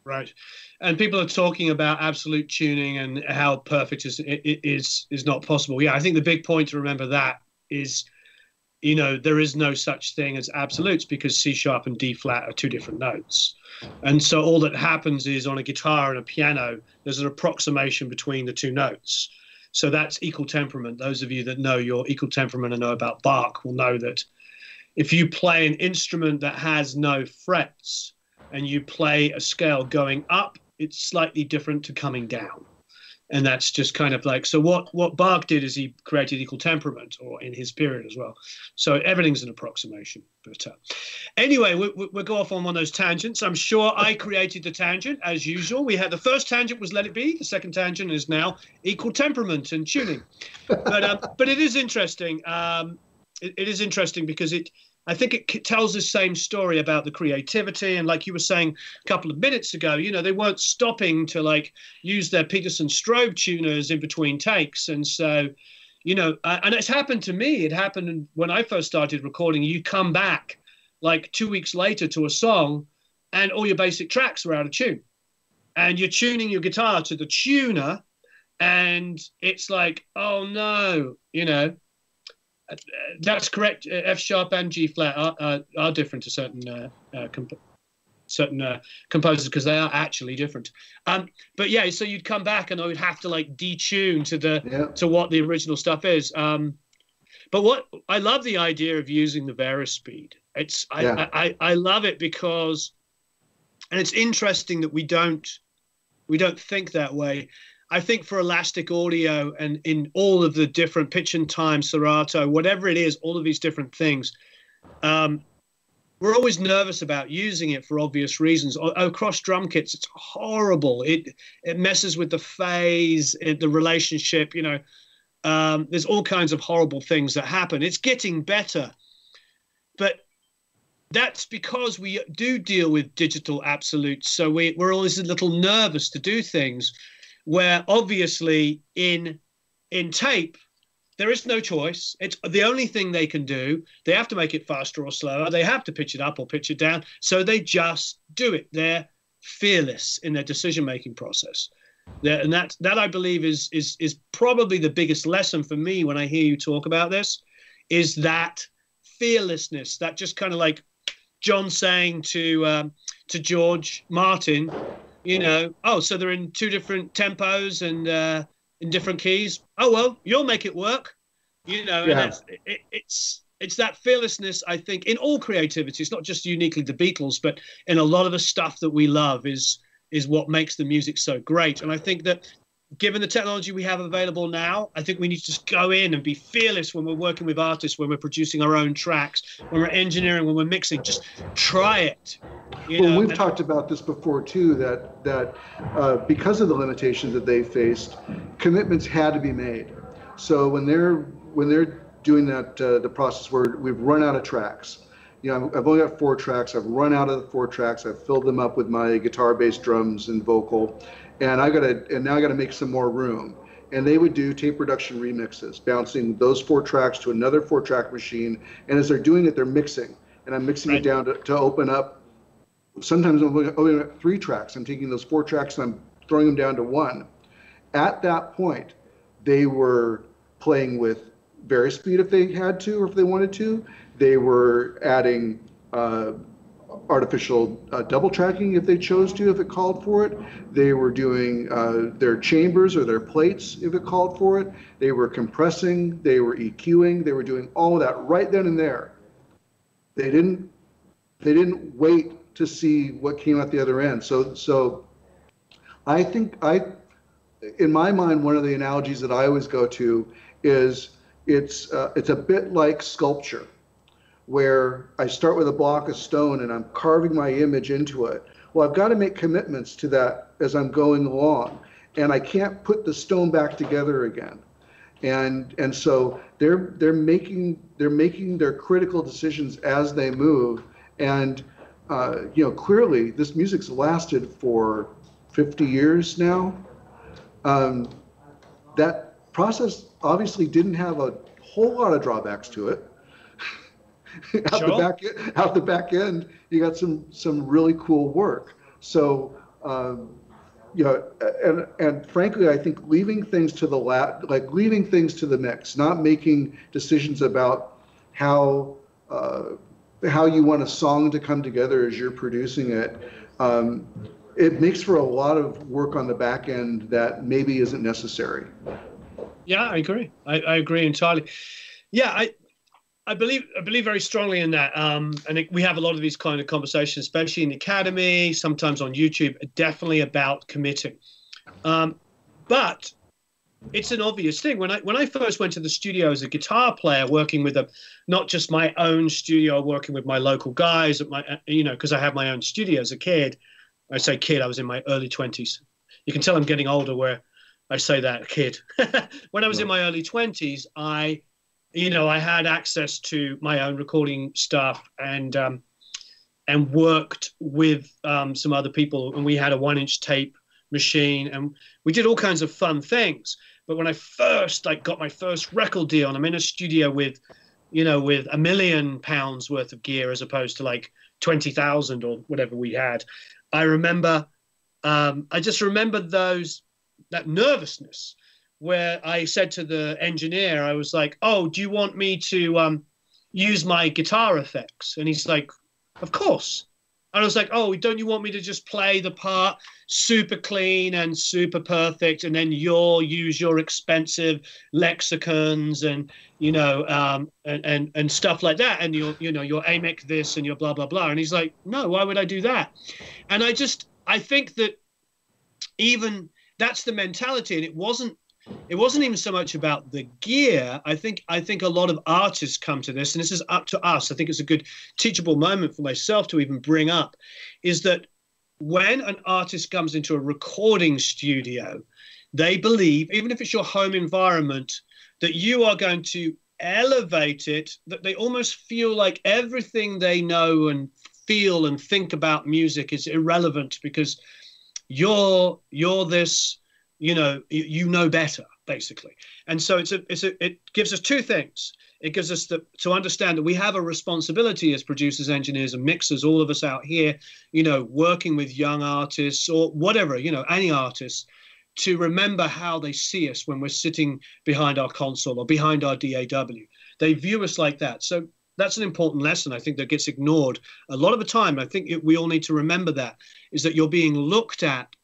Right. And people are talking about absolute tuning and how perfect is not possible. Yeah, I think the big point to remember that is, there is no such thing as absolutes, because C sharp and D flat are two different notes. And so all that happens is on a guitar and a piano, there's an approximation between the two notes. So that's equal temperament. Those of you that know your equal temperament and know about Bach will know that if you play an instrument that has no frets and you play a scale going up, it's slightly different to coming down. And that's just kind of like, so what Bach did is he created equal temperament, or in his period as well. So everything's an approximation. But anyway, we'll go off on one of those tangents. I'm sure I created the tangent, as usual. We had the first tangent was Let It Be. The second tangent is now equal temperament and tuning. But it is interesting. It is interesting because I think it tells the same story about the creativity. And like you were saying a couple of minutes ago, you know, they weren't stopping to like use their Peterson strobe tuners in between takes. And so, you know, and it's happened to me. It happened when I first started recording. You come back like 2 weeks later to a song and all your basic tracks are out of tune. And you're tuning your guitar to the tuner. And it's like, oh no, you know, that's correct. F sharp and G flat are different to certain composers because they are actually different. But yeah, so you'd come back and I would have to like detune to what the original stuff is. But what I love the idea of using the Verispeed. I love it because, and it's interesting that we don't think that way. I think for elastic audio and in all of the different pitch and time, Serato, whatever it is, all of these different things, we're always nervous about using it for obvious reasons. Across drum kits, it's horrible. It messes with the phase, the relationship, you know. There's all kinds of horrible things that happen. It's getting better. But that's because we do deal with digital absolutes. So we're always a little nervous to do things where obviously in tape, there is no choice. It's the only thing they can do. They have to make it faster or slower. They have to pitch it up or pitch it down. So they just do it. They're fearless in their decision-making process. And that I believe is probably the biggest lesson for me when I hear you talk about this, is that fearlessness, that just kind of like John saying to George Martin, you know, oh, so they're in two different tempos and in different keys. Oh, well, you'll make it work. You know, and it's that fearlessness, I think, in all creativity. It's not just uniquely the Beatles, but in a lot of the stuff that we love is what makes the music so great. And I think that given the technology we have available now, I think we need to just go in and be fearless when we're working with artists, when we're producing our own tracks, when we're engineering, when we're mixing. Just try it. Well, we've talked about this before too, that because of the limitations that they faced, commitments had to be made. So when they're doing that, the process where we've run out of tracks. You know, I've only got 4 tracks. I've run out of the 4 tracks. I've filled them up with my guitar, bass, drums, and vocal, and now I gotta make some more room. And they would do tape reduction remixes, bouncing those 4 tracks to another 4-track machine. And as they're doing it, they're mixing, and I'm mixing it down to open up. Sometimes I'm opening up 3 tracks. I'm taking those 4 tracks and I'm throwing them down to 1. At that point, they were playing with Verispeed if they had to or if they wanted to. They were adding artificial double tracking if they chose to, if it called for it. They were doing their chambers or their plates if it called for it. They were compressing, they were EQing, they were doing all of that right then and there. They didn't wait to see what came out the other end. So I think in my mind, one of the analogies that I always go to is it's a bit like sculpture, where I start with a block of stone and I'm carving my image into it. Well, I've got to make commitments to that as I'm going along, and I can't put the stone back together again. And so they're making their critical decisions as they move. And you know, clearly this music's lasted for 50 years now. That process obviously didn't have a whole lot of drawbacks to it. Out the back end, you got some really cool work. So, you know, and frankly, I think leaving things to leaving things to the mix, not making decisions about how you want a song to come together as you're producing it. It makes for a lot of work on the back end that maybe isn't necessary. Yeah, I agree. I agree entirely. Yeah, I believe very strongly in that. And we have a lot of these kind of conversations, especially in the academy, sometimes on YouTube, definitely about committing. But it's an obvious thing. When I first went to the studio as a guitar player, working with not just my own studio, working with my local guys at my, you know, because I had my own studio as a kid. I say kid, I was in my early 20s. You can tell I'm getting older where I say that, kid. When I was in my early 20s, I you know, I had access to my own recording stuff and worked with some other people, and we had a 1-inch tape machine, and we did all kinds of fun things. But when I first got my first record deal, and I'm in a studio with, you know, with £1 million worth of gear as opposed to like 20,000 or whatever we had, I remember, I just remember that nervousness where I said to the engineer, I was like, "Oh, do you want me to use my guitar effects?" And he's like, "Of course." And I was like, "Oh, don't you want me to just play the part super clean and super perfect, and then you'll use your expensive lexicons and, you know, and stuff like that, and your Hammack this and your blah blah blah." And he's like, "No, why would I do that?" And I think that even that's the mentality, and it wasn't even so much about the gear. I think a lot of artists come to this, and this is up to us. I think it's a good teachable moment for myself to even bring up, is that when an artist comes into a recording studio, they believe, even if it's your home environment, that you are going to elevate it, that they almost feel like everything they know and feel and think about music is irrelevant because you're this, you know better, basically. And so it gives us two things. It gives us to understand that we have a responsibility as producers, engineers, and mixers, all of us out here, you know, working with young artists or whatever, you know, any artists, to remember how they see us when we're sitting behind our console or behind our DAW. They view us like that. So that's an important lesson, I think, that gets ignored a lot of the time. I think we all need to remember that, is that you're being looked at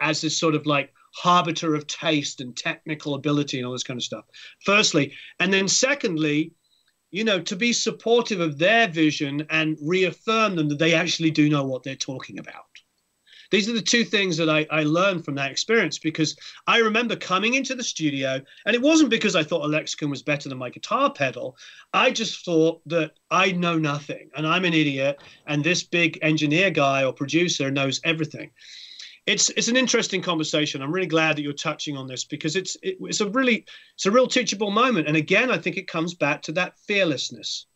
as this sort of like arbiter of taste and technical ability and all this kind of stuff, firstly. And then secondly, you know, to be supportive of their vision and reaffirm them that they actually do know what they're talking about. These are the two things that I learned from that experience, because I remember coming into the studio, and it wasn't because I thought a lexicon was better than my guitar pedal. I just thought that I know nothing and I'm an idiot, and this big engineer guy or producer knows everything. It's an interesting conversation. I'm really glad that you're touching on this, because it's a real teachable moment. And again, I think it comes back to that fearlessness,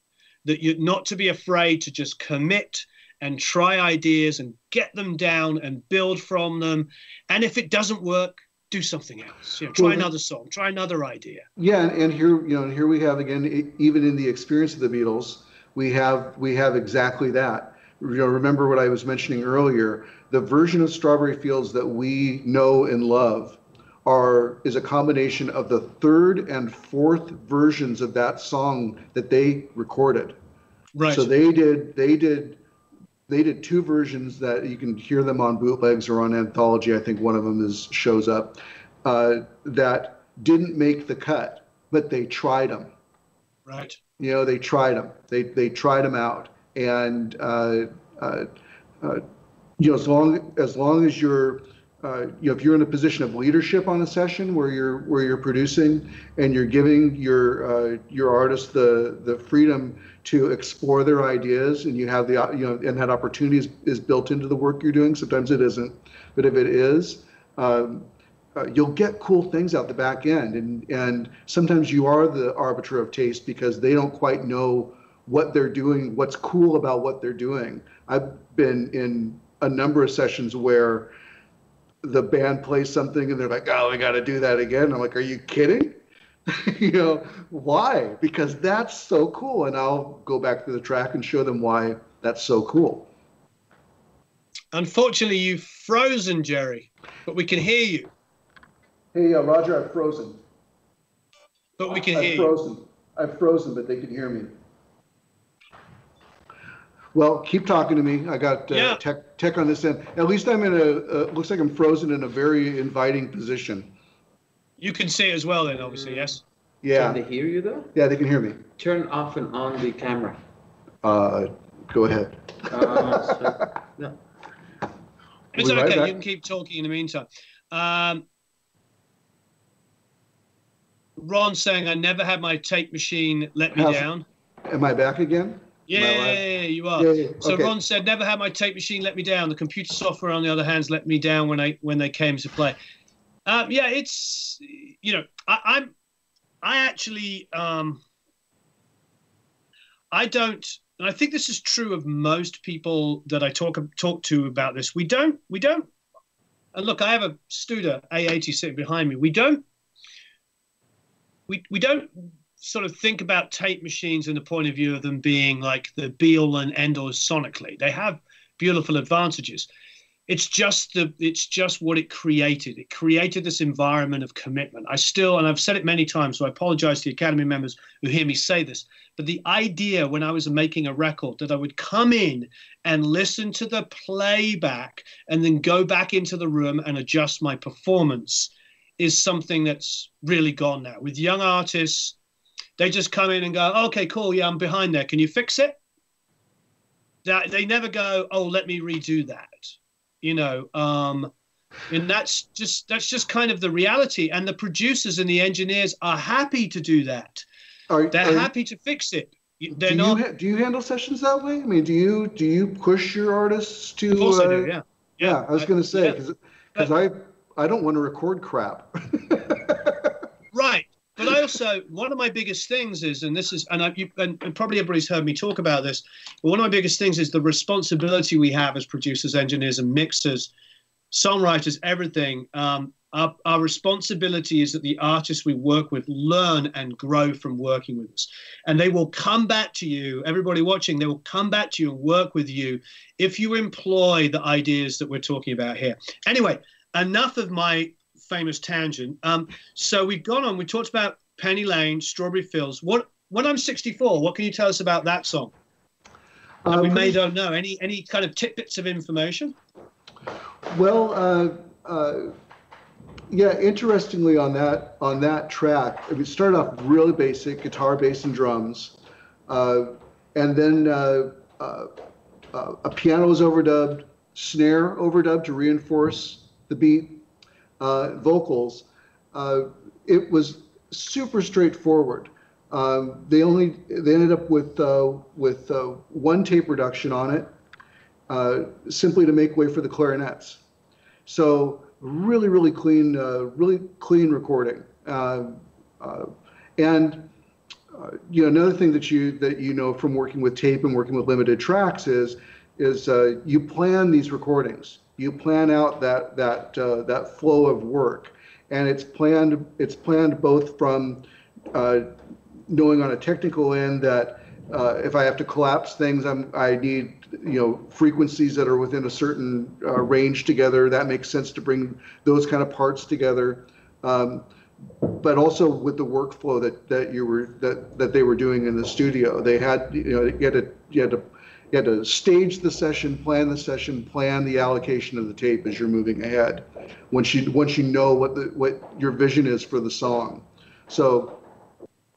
that you're not to be afraid to just commit and try ideas and get them down and build from them. And if it doesn't work, do something else. You know, try another song, try another idea. Yeah, and here we have again, even in the experience of the Beatles, we have exactly that. You know, remember what I was mentioning earlier. The version of Strawberry Fields that we know and love is a combination of the third and fourth versions of that song that they recorded. Right. So they did two versions that you can hear them on bootlegs or on Anthology. I think one of them shows up, that didn't make the cut, but they tried them. Right. You know, they tried them. They tried them out, and you know, as long as you're, you know, if you're in a position of leadership on a session where you're producing and you're giving your artist the freedom to explore their ideas, and you have and that opportunity is built into the work you're doing. Sometimes it isn't, but if it is, you'll get cool things out the back end, and sometimes you are the arbiter of taste because they don't quite know what they're doing, what's cool about what they're doing. I've been in a number of sessions where the band plays something and they're like, "Oh, we got to do that again." I'm like, "Are you kidding?" You know, why? Because that's so cool. And I'll go back to the track and show them why that's so cool. Unfortunately, you've frozen, Jerry, but we can hear you. Hey, Roger, I've frozen. But we can hear you. I've frozen, but they can hear me. Well, keep talking to me. I got tech on this end. At least I'm in looks like I'm frozen in a very inviting position. You can see it as well then, obviously, yes? Yeah. Can they hear you though? Yeah, they can hear me. Turn off and on the camera. Go ahead. No. It's okay. You can keep talking in the meantime. Ron's saying, "I never had my tape machine let me down." Am I back again? Yeah, you are. Yeah. So okay. Ron said, "Never had my tape machine let me down. The computer software, on the other hand, let me down when they came to play." Yeah, it's, you know, I actually I don't, and I think this is true of most people that I talk to about this. We don't. And look, I have a Studer A80 sitting behind me. We don't sort of think about tape machines in the point of view of them being like the be all and end all sonically. They have beautiful advantages. It's just what it created. It created this environment of commitment. And I've said it many times, so I apologize to the Academy members who hear me say this, but the idea when I was making a record that I would come in and listen to the playback and then go back into the room and adjust my performance is something that's really gone now. With young artists, they just come in and go, oh, okay, cool, yeah, I'm behind there. Can you fix it? They never go, oh, let me redo that. And that's just kind of the reality. And the producers and the engineers are happy to do that. They're happy to fix it. Do you handle sessions that way? I mean, do you push your artists to? Of course I do. Yeah. Yeah, I was going to say because I don't want to record crap. Right. But I also, one of my biggest things is, and probably everybody's heard me talk about this, but one of my biggest things is the responsibility we have as producers, engineers, and mixers, songwriters, everything. Our responsibility is that the artists we work with learn and grow from working with us. And they will come back to you, everybody watching, they will come back to you and work with you if you employ the ideas that we're talking about here. Anyway, enough of my famous tangent. So we've gone on, we talked about Penny Lane, Strawberry Fields. When I'm 64, what can you tell us about that song? That we may don't know. Any kind of tidbits of information? Well, yeah, interestingly on that track, it started off really basic, guitar, bass, and drums. And then a piano was overdubbed, snare overdubbed to reinforce the beat, vocals. It was super straightforward. They ended up with one tape reduction on it, simply to make way for the clarinets. So really clean recording. And another thing that you know from working with tape and working with limited tracks is you plan these recordings. You plan out that flow of work, and it's planned both from knowing on a technical end that if I have to collapse things, I need frequencies that are within a certain range together. That makes sense to bring those kind of parts together, but also with the workflow that they were doing in the studio. They had you had to stage the session, plan the allocation of the tape as you're moving ahead. Once you know what your vision is for the song. So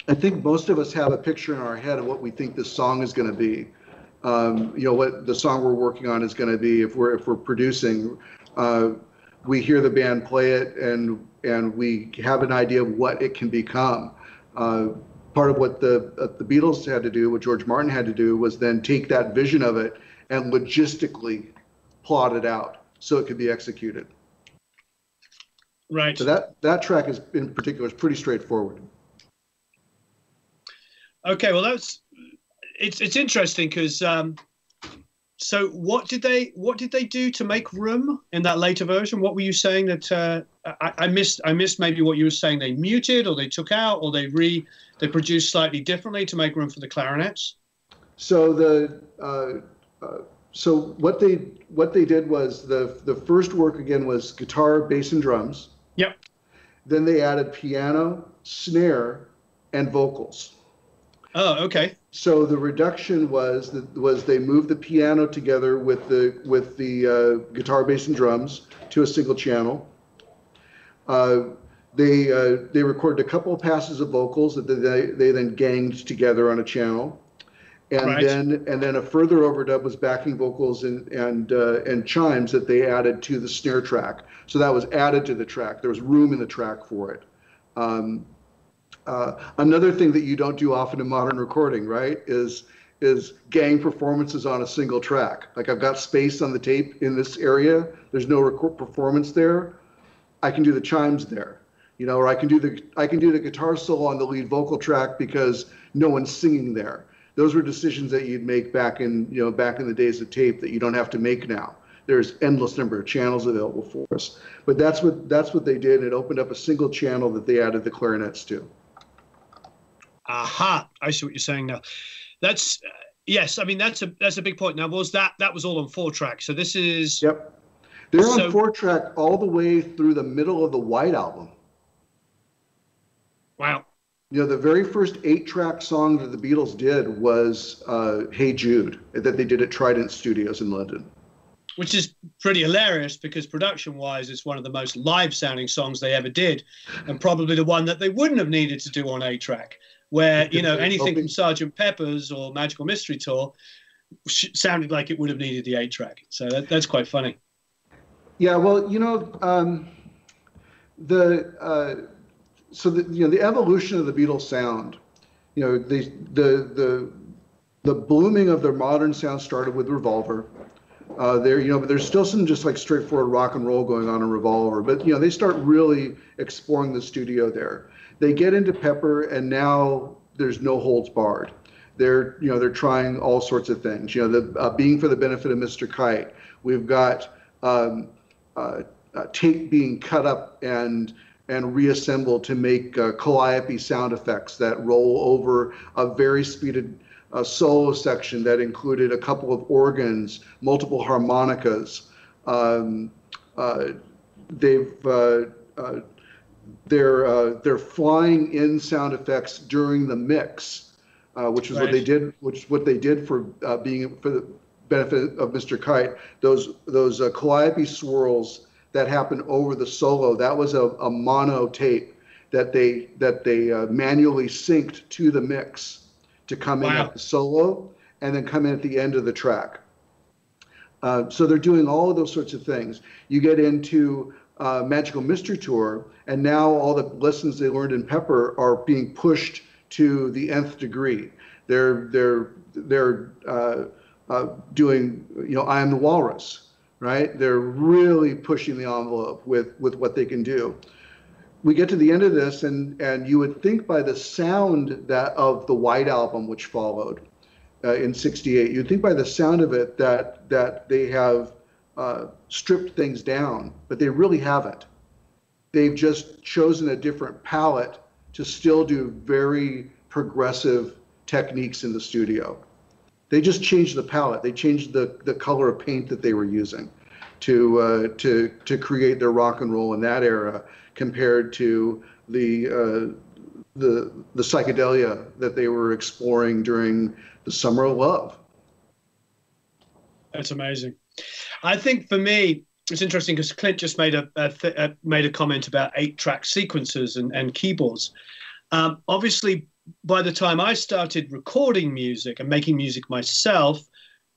I think most of us have a picture in our head of what we think this song is going to be. What the song we're working on is going to be. If we're producing, we hear the band play it and we have an idea of what it can become. Part of what the Beatles had to do, what George Martin had to do, was then take that vision of it and logistically plot it out so it could be executed. Right. So that track in particular is pretty straightforward. Okay, well it's interesting because so what did they do to make room in that later version? What were you saying that I missed maybe what you were saying? They muted or they took out or they produced slightly differently to make room for the clarinets? So so what they did was the first work again was guitar, bass, and drums. Yep. Then they added piano, snare, and vocals. Oh, okay. So the reduction was they moved the piano together with the guitar, bass, and drums to a single channel. They recorded a couple of passes of vocals that they then ganged together on a channel, and right. then a further overdub was backing vocals and chimes that they added to the snare track. So that was added to the track. There was room in the track for it. Another thing that you don't do often in modern recording, right, is gang performances on a single track. Like I've got space on the tape in this area. There's no performance there. I can do the chimes there, or I can do the guitar solo on the lead vocal track because no one's singing there. Those were decisions that you'd make back in the days of tape that you don't have to make now. There's endless number of channels available for us. But that's what they did. It opened up a single channel that they added the clarinets to. Aha! I see what you're saying now. That's yes. I mean, that's a big point. Now, that was all on 4-track? So this is Yep. They're on 4-track all the way through the middle of the White Album. Wow. The very first 8-track song that the Beatles did was "Hey Jude" that they did at Trident Studios in London. Which is pretty hilarious because production-wise, it's one of the most live-sounding songs they ever did, and probably the one that they wouldn't have needed to do on 8-track. Where anything from Sgt. Pepper's or Magical Mystery Tour sounded like it would have needed the 8-track. So that's quite funny. Yeah, well, the evolution of the Beatles sound, the blooming of their modern sound started with Revolver. But there's still some just like straightforward rock and roll going on in Revolver. But they start really exploring the studio there. They get into Pepper, and now there's no holds barred. They're trying all sorts of things. Being for the benefit of Mr. Kite. We've got tape being cut up and reassembled to make calliope sound effects that roll over a very speeded solo section that included a couple of organs, multiple harmonicas. They're flying in sound effects during the mix, which is what they did for being for the benefit of Mr. Kite. Those calliope swirls that happened over the solo, that was a mono tape that they manually synced to the mix to come in at the solo and then come in at the end of the track. So they're doing all of those sorts of things. You get into Magical Mystery Tour, and now all the lessons they learned in Pepper are being pushed to the nth degree. They're doing I Am the Walrus, right? They're really pushing the envelope with what they can do. We get to the end of this, and you would think by the sound of the White Album, which followed in '68, you'd think by the sound of it that they have stripped things down, but they really haven't. They've just chosen a different palette to still do very progressive techniques in the studio. They just changed the palette. They changed the color of paint that they were using to create their rock and roll in that era, compared to the psychedelia that they were exploring during the Summer of Love. That's amazing. I think for me, it's interesting because Clint just made a comment about 8-track sequences and keyboards. Obviously, by the time I started recording music and making music myself, first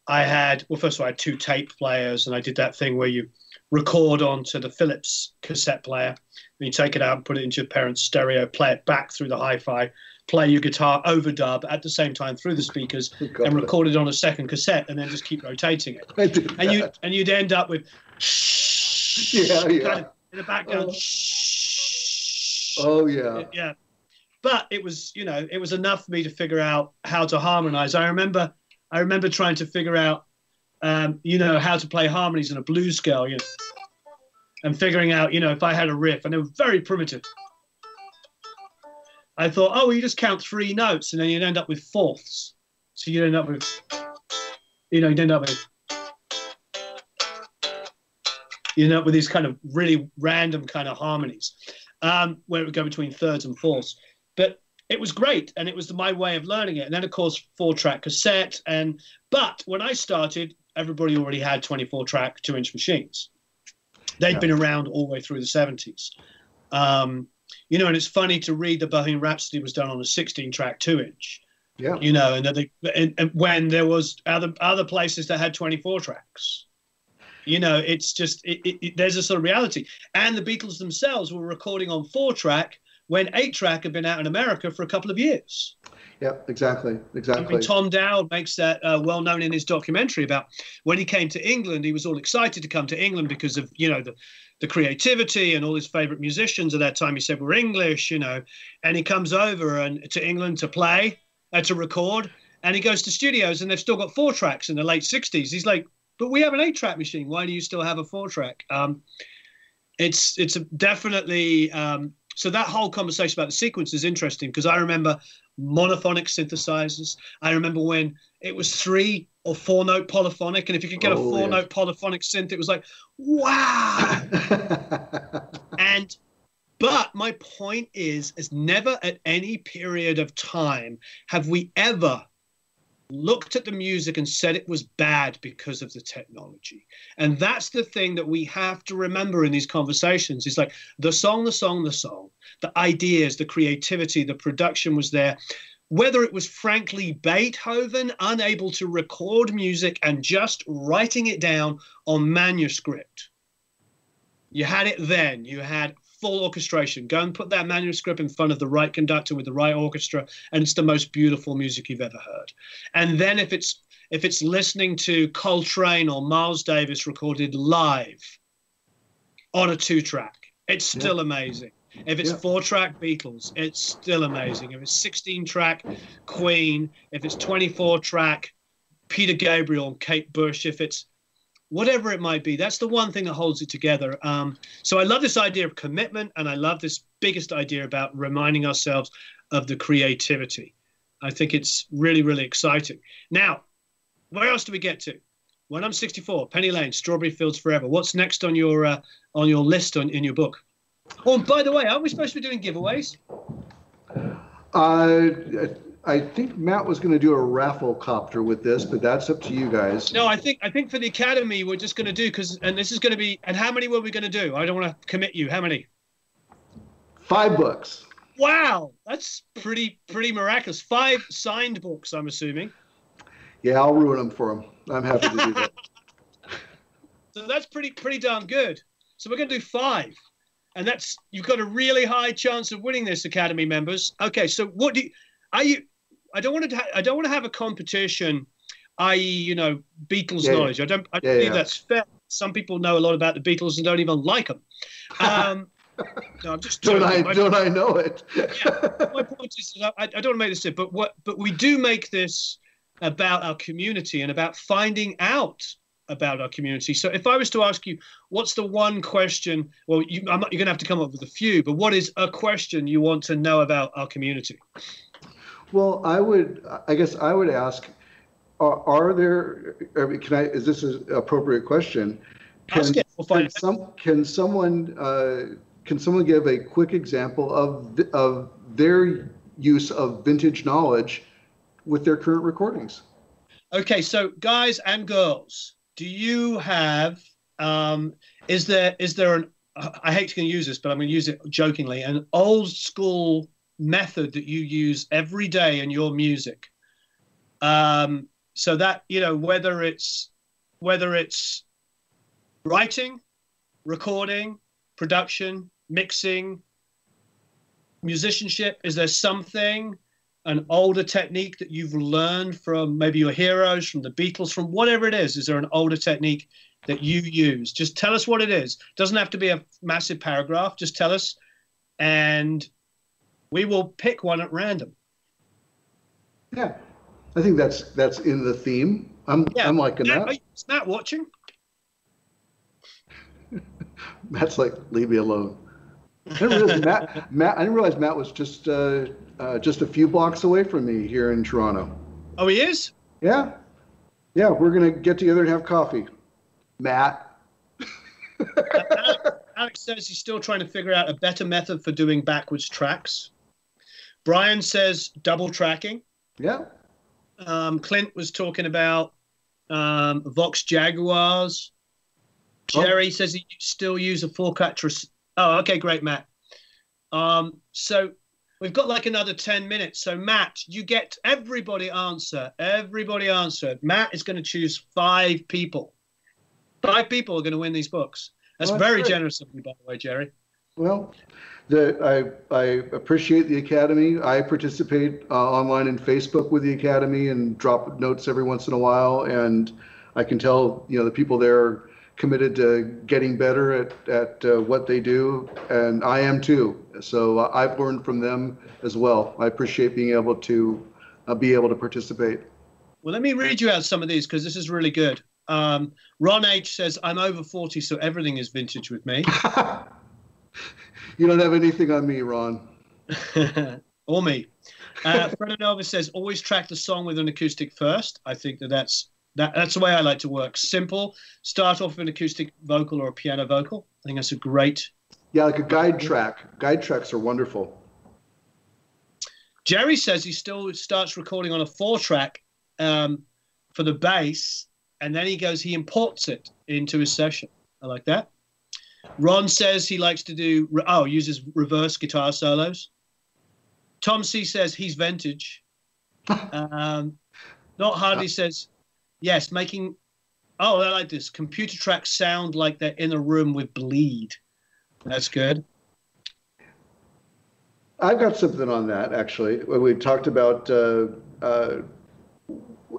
of all, I had 2 tape players, and I did that thing where you record onto the Philips cassette player, and you take it out and put it into your parents' stereo, play it back through the hi-fi, play your guitar overdub at the same time through the speakers, and record it on a second cassette, and then just keep rotating it. And you'd end up with kind of in the background. Oh yeah. Yeah. But it was enough for me to figure out how to harmonize. I remember trying to figure out how to play harmonies in a blues scale, and figuring out, if I had a riff, and it was very primitive. I thought, well, you just count 3 notes, and then you'd end up with fourths. So you'd end up with, these kind of really random kind of harmonies, where it would go between thirds and fourths. But it was great, and it was my way of learning it. And then, of course, 4-track cassette. But when I started, everybody already had 24-track 2-inch machines. They'd been around all the way through the 70s. And it's funny to read that Bohemian Rhapsody was done on a 16-track 2-inch. Yeah. And when there was other places that had 24 tracks. It's just there's a sort of reality. And the Beatles themselves were recording on 4-track when 8-track had been out in America for a couple of years. Yeah, exactly. I mean, Tom Dowd makes that well known in his documentary about when he came to England. He was all excited to come to England because of the creativity, and all his favorite musicians at that time, he said, were English, and he comes over to England to play, to record, And he goes to studios and they've still got 4-tracks in the late 60s. He's like, but we have an 8-track machine. Why do you still have a 4-track? Definitely so that whole conversation about the sequence is interesting, because I remember monophonic synthesizers. I remember when it was 3 or 4-note polyphonic, and if you could get a 4-note polyphonic synth, it was like, wow. But my point is never at any period of time have we ever looked at the music and said it was bad because of the technology. And that's the thing that we have to remember in these conversations. It's like the song, the ideas, the creativity, the production was there. Whether it was frankly Beethoven unable to record music and just writing it down on manuscript. You had it then. You had full orchestration. Go and put that manuscript in front of the right conductor with the right orchestra, and it's the most beautiful music you've ever heard. And then if it's listening to Coltrane or Miles Davis recorded live on a 2-track, it's still amazing. If it's 4-track Beatles, it's still amazing. If it's 16-track Queen, if it's 24-track Peter Gabriel and Kate Bush, if it's whatever it might be, that's the one thing that holds it together. So I love this idea of commitment, and I love this biggest idea about reminding ourselves of the creativity. I think it's really, really exciting. Now, where else do we get to? When I'm 64, Penny Lane, Strawberry Fields Forever. What's next on your list in your book? Oh, and by the way, aren't we supposed to be doing giveaways? I think Matt was going to do a raffle copter with this, but that's up to you guys. No, I think for the Academy we're just going to do, and this is going to be, and how many were we going to do? I don't want to commit you. How many? 5 books. Wow, that's pretty miraculous. 5 signed books, I'm assuming. Yeah, I'll ruin them for him. I'm happy to do that. So that's pretty darn good. So we're going to do 5. And you've got a really high chance of winning this, Academy members. Okay, so I don't want to have a competition, i.e., Beatles knowledge. I don't believe that's fair. Some people know a lot about the Beatles and don't even like them. No, I'm just don't I know it? Yeah, my point is that I don't want to make this up, but we do make this about our community and about finding out about our community. So if I was to ask you, what's the one question? Well, you're going to have to come up with a few, but what is a question you want to know about our community? Well, I guess I would ask, is this an appropriate question? Can someone give a quick example of their use of vintage knowledge with their current recordings? Okay, so guys and girls, do you have, is there an, I hate to use this, but I'm going to use it jokingly, an old school method that you use every day in your music? So that, whether it's writing, recording, production, mixing, musicianship, is there something, an older technique that you've learned from maybe your heroes, from the Beatles, from whatever it is? Is there an older technique that you use? Just tell us what it is. Doesn't have to be a massive paragraph. Just tell us, and we will pick one at random. Yeah, I think that's in the theme. I'm liking that. Is Matt watching? Matt's like, leave me alone. I didn't realize Matt was just a few blocks away from me here in Toronto. Oh, he is? Yeah. We're gonna get together and have coffee. Matt. Alex says he's still trying to figure out a better method for doing backwards tracks. Brian says double tracking. Yeah. Clint was talking about Vox Jaguars. Jerry says he still use a 4-cut. Oh, okay, great, Matt. So we've got like another 10 minutes. So Matt, you get everybody answer. Matt is going to choose 5 people. 5 people are going to win these books. That's very generous of you, by the way, Jerry. Well, I appreciate the Academy. I participate online in Facebook with the Academy and drop notes every once in a while. And I can tell, the people there are committed to getting better at what they do. And I am too. So I've learned from them as well. I appreciate being able to be able to participate. Well, let me read you out some of these because this is really good. Ron H says, I'm over 40, so everything is vintage with me. You don't have anything on me, Ron. Or me. Fred Nova says, always track the song with an acoustic first. I think that's the way I like to work. Simple. Start off with an acoustic vocal or a piano vocal. I think that's a great... Yeah, like a guide track. Guide tracks are wonderful. Jerry says he still starts recording on a 4-track for the bass, and then he imports it into his session. I like that. Ron says he likes to uses reverse guitar solos. Tom C says he's vintage. Not Hardly says, yes, I like this. Computer tracks sound like they're in a room with bleed. That's good. I've got something on that, actually. We talked about,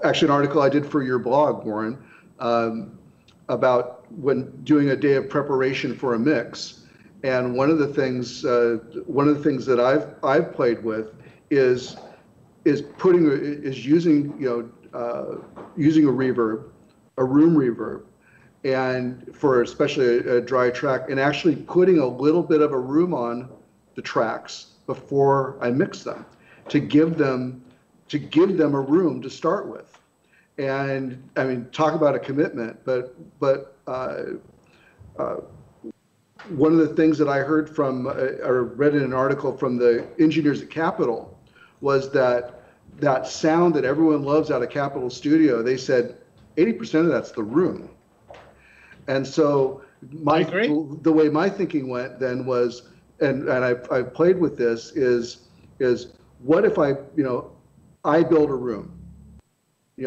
actually, an article I did for your blog, Warren, about when doing a day of preparation for a mix. And one of the things that I've played with is using using a reverb, a room reverb, and for especially a dry track, and actually putting a little bit of a room on the tracks before I mix them, to give them a room to start with. And I mean, talk about a commitment, but one of the things that I heard from or read in an article from the engineers at Capitol was that sound that everyone loves out of Capitol Studio, they said 80% of that's the room. And so the way my thinking went then was, and I played with this, is what if I build a room.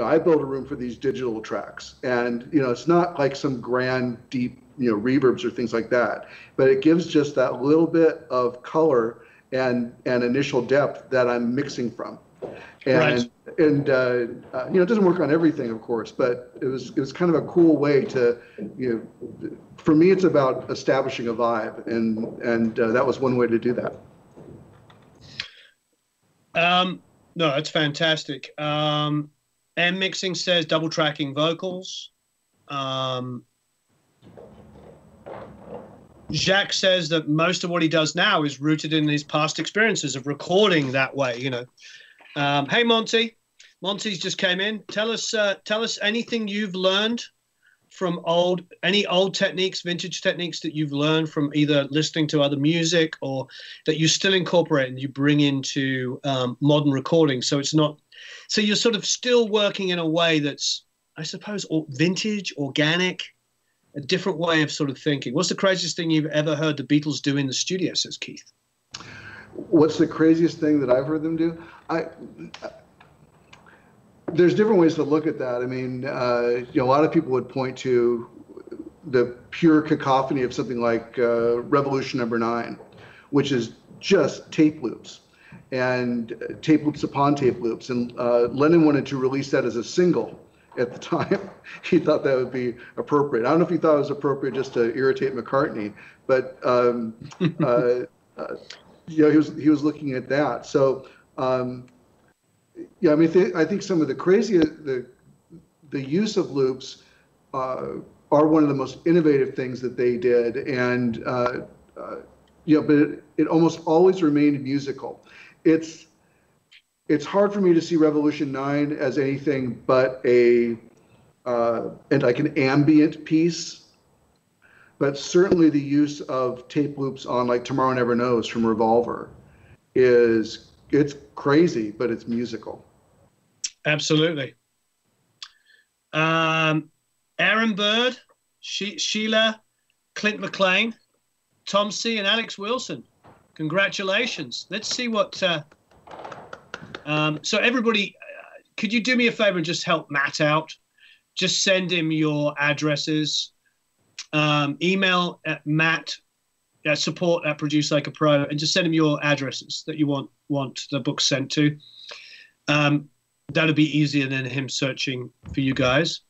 I build a room for these digital tracks, and it's not like some grand deep reverbs or things like that, but it gives just that little bit of color and initial depth that I'm mixing from. And it doesn't work on everything, of course, but it was kind of a cool way to, for me, it's about establishing a vibe, and that was one way to do that. No, it's fantastic. M Mixing says double tracking vocals. Jacques says that most of what he does now is rooted in his past experiences of recording that way. Hey, Monty. Monty's just came in. Tell us anything you've learned from any old techniques, vintage techniques that you've learned from either listening to other music or that you still incorporate and you bring into modern recording. So you're sort of still working in a way that's, I suppose, vintage, organic, a different way of sort of thinking. What's the craziest thing you've ever heard the Beatles do in the studio, says Keith? What's the craziest thing that I've heard them do? There's different ways to look at that. I mean, a lot of people would point to the pure cacophony of something like Revolution Number 9, which is just tape loops and tape loops upon tape loops. And Lennon wanted to release that as a single at the time. He thought that would be appropriate. I don't know if he thought it was appropriate just to irritate McCartney, but he was looking at that. So. I think some of the craziest, the use of loops are one of the most innovative things that they did, and but it almost always remained musical. It's hard for me to see Revolution 9 as anything but and like an ambient piece, but certainly the use of tape loops on like Tomorrow Never Knows from Revolver it's crazy, but it's musical. Absolutely. Aaron Bird, Sheila, Clint McLean, Tom C, and Alex Wilson. Congratulations. Let's see what... so everybody, could you do me a favor and just help Matt out? Just send him your addresses. Email at Matt, support at Produce Like a Pro, and just send him your addresses that you want the book sent to. That'll be easier than him searching for you guys.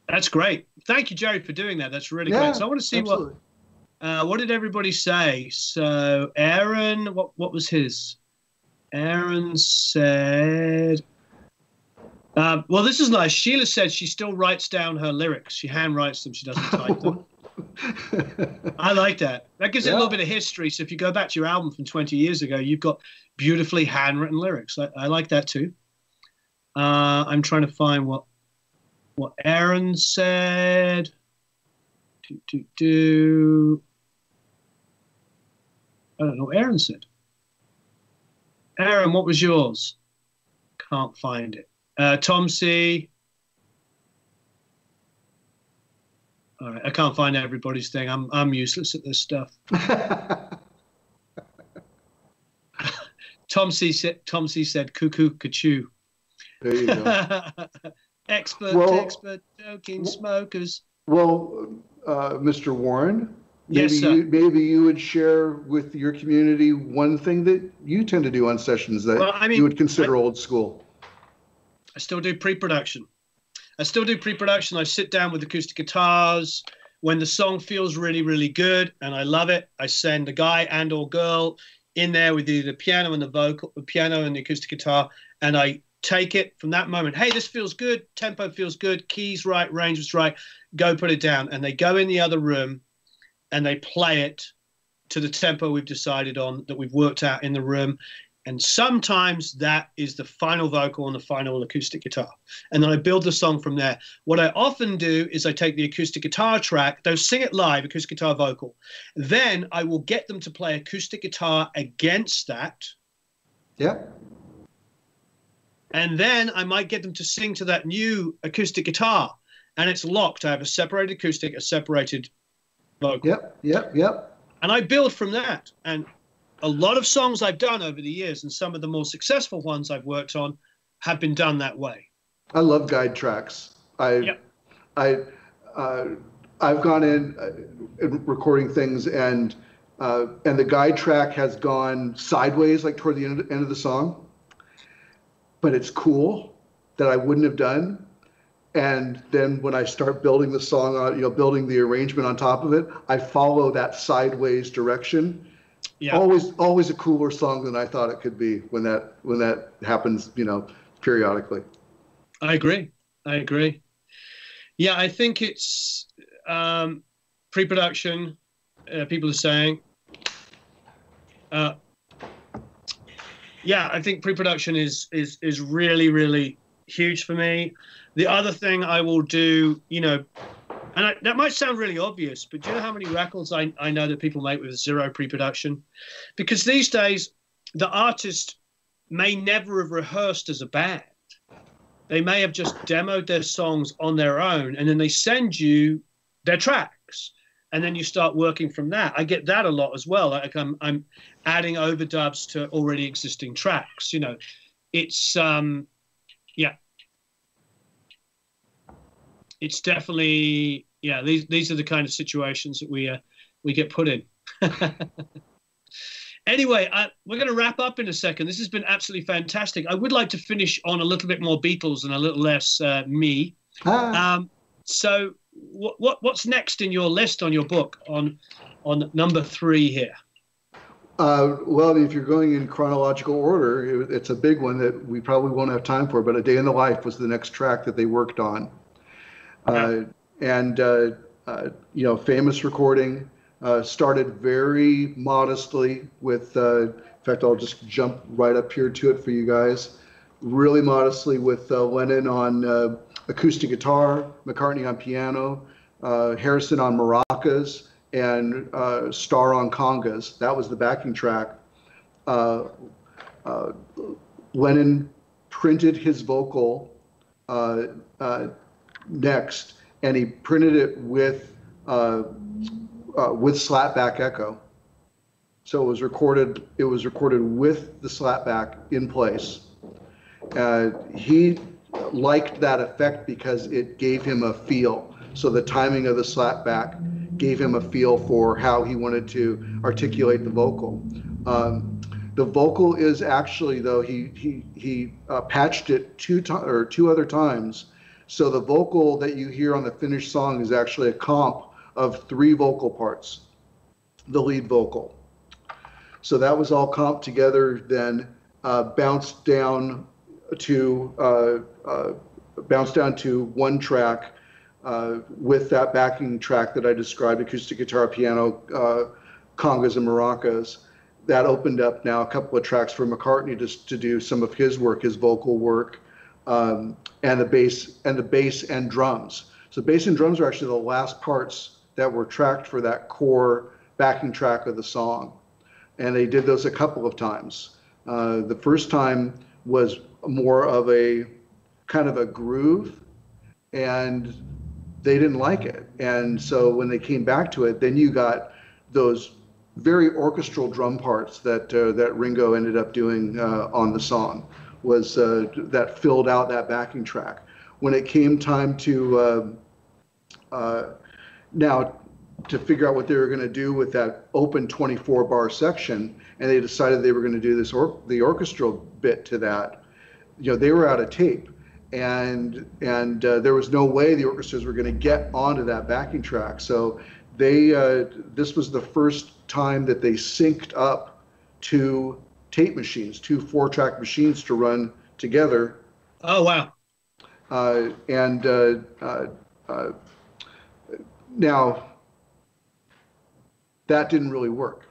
That's great. Thank you, Jerry, for doing that. That's really great. So I want to see what did everybody say. So Aaron, what was his? Aaron said, well, this is nice. Sheila said she still writes down her lyrics. She handwrites them. She doesn't type them. I like that. That gives it a little bit of history. So if you go back to your album from 20 years ago, you've got beautifully handwritten lyrics. I like that too. I'm trying to find what Aaron said. I don't know what Aaron said. Aaron, what was yours? Can't find it. Tom C. All right, I can't find everybody's thing. I'm useless at this stuff. Tom C said cuckoo cachoo. There you go. expert joking smokers. Well, Mr. Warren, yes, sir. maybe you would share with your community one thing that you tend to do on sessions that you would consider old school. I still do pre-production. I sit down with acoustic guitars. When the song feels really, really good and I love it, I send a guy and or girl in there with either the piano and the piano and the acoustic guitar, and I take it from that moment. Hey, this feels good. Tempo feels good. Keys right, range was right. Go put it down. And they go in the other room and they play it to the tempo we've decided on, that we've worked out in the room. And sometimes that is the final vocal on the final acoustic guitar. And then I build the song from there. What I often do is I take the acoustic guitar track, they'll sing it live, acoustic guitar vocal. Then I will get them to play acoustic guitar against that. Yeah. And then I might get them to sing to that new acoustic guitar. And it's locked. I have a separated acoustic, a separated vocal. Yep. And I build from that. And a lot of songs I've done over the years, and some of the more successful ones I've worked on, have been done that way. I love guide tracks. I've gone in recording things, and the guide track has gone sideways, like toward the end of the song. But it's cool that I wouldn't have done. And then when I start building the song on, building the arrangement on top of it, I follow that sideways direction. Yeah. Always a cooler song than I thought it could be when that happens, periodically. I agree. Yeah, I think it's pre-production. People are saying. Yeah, I think pre-production is really, really huge for me. The other thing I will do, that might sound really obvious, but do you know how many records I know that people make with zero pre-production? Because these days, the artist may never have rehearsed as a band. They may have just demoed their songs on their own, and then they send you their tracks, and then you start working from that. I get that a lot as well. Like I'm adding overdubs to already existing tracks. It's it's definitely, these are the kind of situations that we get put in. Anyway, we're going to wrap up in a second. This has been absolutely fantastic. I would like to finish on a little bit more Beatles and a little less me. So what's next in your list on your book on number 3 here? Well, if you're going in chronological order, it's a big one that we probably won't have time for, but A Day in the Life was the next track that they worked on. Famous recording, started very modestly with, in fact, I'll just jump right up here to it for you guys, really modestly with Lennon on acoustic guitar, McCartney on piano, Harrison on maracas, and Starr on congas. That was the backing track. Lennon printed his vocal next, and he printed it with slapback echo. So it was recorded with the slapback in place. He liked that effect because it gave him a feel. So the timing of the slapback gave him a feel for how he wanted to articulate the vocal. The vocal is actually, though, he patched it two other times. So the vocal that you hear on the finished song is actually a comp of 3 vocal parts, the lead vocal. So that was all comped together then. bounced down to one track with that backing track that I described, acoustic guitar, piano, congas, and maracas. That opened up now a couple of tracks for McCartney to do some of his work, his vocal work, and the bass and drums. So bass and drums are actually the last parts that were tracked for that core backing track of the song. And they did those a couple of times. The first time was more of a kind of a groove, and they didn't like it. And so when they came back to it, then you got those very orchestral drum parts that Ringo ended up doing on the song, was that filled out that backing track. When it came time to now to figure out what they were going to do with that open 24-bar section, and they decided they were going to do the orchestral bit to that, they were out of tape, and there was no way the orchestras were going to get onto that backing track. So this was the first time that they synced up two tape machines, two 4-track machines to run together. Oh, wow. Now that didn't really work.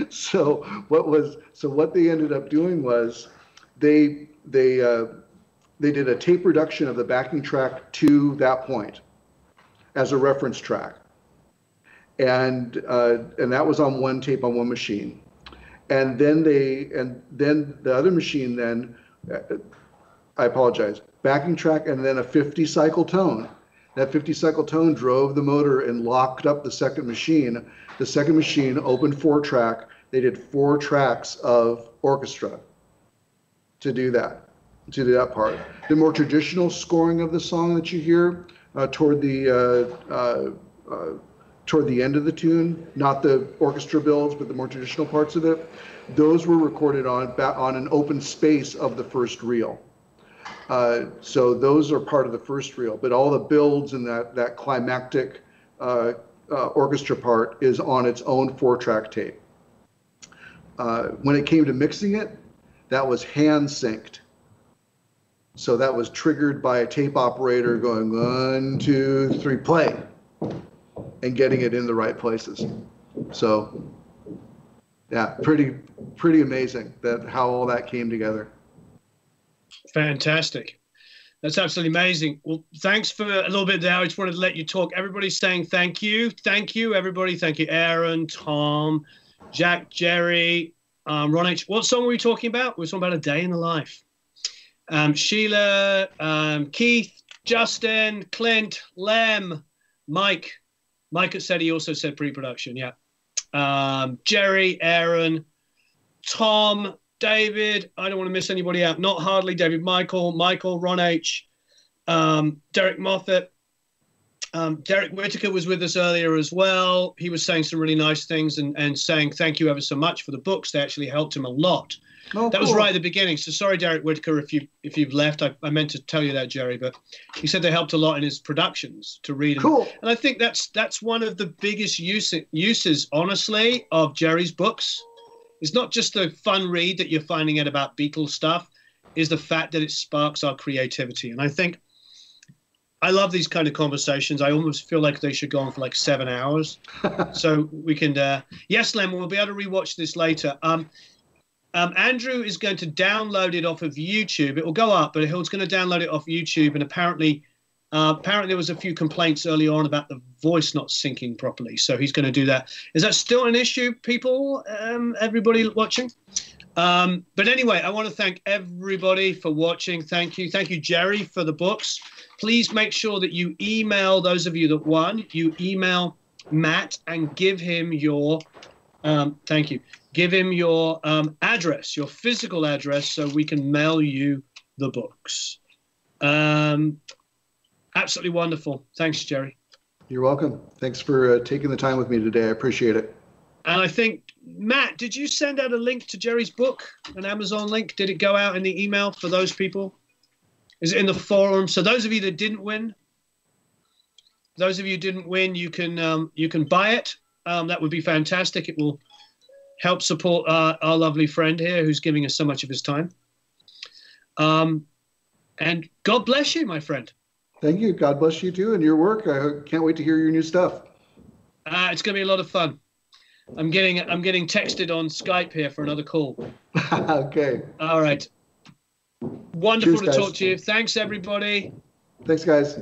So what they ended up doing was they did a tape reduction of the backing track to that point as a reference track, and that was on one tape on one machine, and then the other machine then, I apologize, backing track and then a 50 cycle tone. That 50 cycle tone drove the motor and locked up the second machine. The second machine opened 4-track. They did 4 tracks of orchestra to do that part. The more traditional scoring of the song that you hear toward the end of the tune, not the orchestra builds, but the more traditional parts of it, those were recorded on an open space of the first reel. So those are part of the first reel, but all the builds and that climactic orchestra part is on its own 4-track tape. When it came to mixing it, that was hand synced. So that was triggered by a tape operator going 1, 2, 3, play, and getting it in the right places. So yeah, pretty amazing how all that came together. Fantastic. That's absolutely amazing. Well, thanks for a little bit there. I just wanted to let you talk. Everybody's saying thank you. Thank you, everybody. Thank you, Aaron, Tom, Jack, Jerry, Ron H. What song were we talking about? We were talking about A Day in the Life. Sheila, Keith, Justin, Clint, Lem, Mike. Mike said he also said pre-production, yeah. Jerry, Aaron, Tom, David, I don't want to miss anybody out. Not hardly David, Michael, Ron H, Derek Moffat. Derek Whittaker was with us earlier as well. He was saying some really nice things and saying thank you ever so much for the books. They actually helped him a lot. Oh, that was right at the beginning. So sorry, Derek Whittaker, if you've left. I meant to tell you that, Jerry, but he said they helped a lot in his productions to read them. Cool. And I think that's one of the biggest uses, honestly, of Jerry's books. It's not just the fun read that you're finding out about Beatles stuff, is the fact that it sparks our creativity. And I think I love these kind of conversations. I almost feel like they should go on for like 7 hours. So we can, yes, Lem, we'll be able to rewatch this later. Andrew is going to download it off of YouTube. It will go up, but he's going to download it off YouTube. And apparently there was a few complaints early on about the voice not syncing properly. So he's going to do that. Is that still an issue, people, everybody watching? But anyway, I want to thank everybody for watching. Thank you. Thank you, Jerry, for the books. Please make sure that you email those of you that won. You email Matt and give him your, thank you. Give him your address, your physical address, so we can mail you the books. Absolutely wonderful. Thanks, Jerry. You're welcome. Thanks for taking the time with me today. I appreciate it. And I think, Matt, did you send out a link to Jerry's book, an Amazon link? Did it go out in the email for those people? Is it in the forum? So those of you that didn't win, you can buy it. That would be fantastic. It will help support our lovely friend here who's giving us so much of his time. And God bless you, my friend. Thank you. God bless you too and your work. I can't wait to hear your new stuff. It's going to be a lot of fun. I'm getting texted on Skype here for another call. Okay. All right. Wonderful Cheers, to guys. talk to you. Thanks, everybody. Thanks, guys.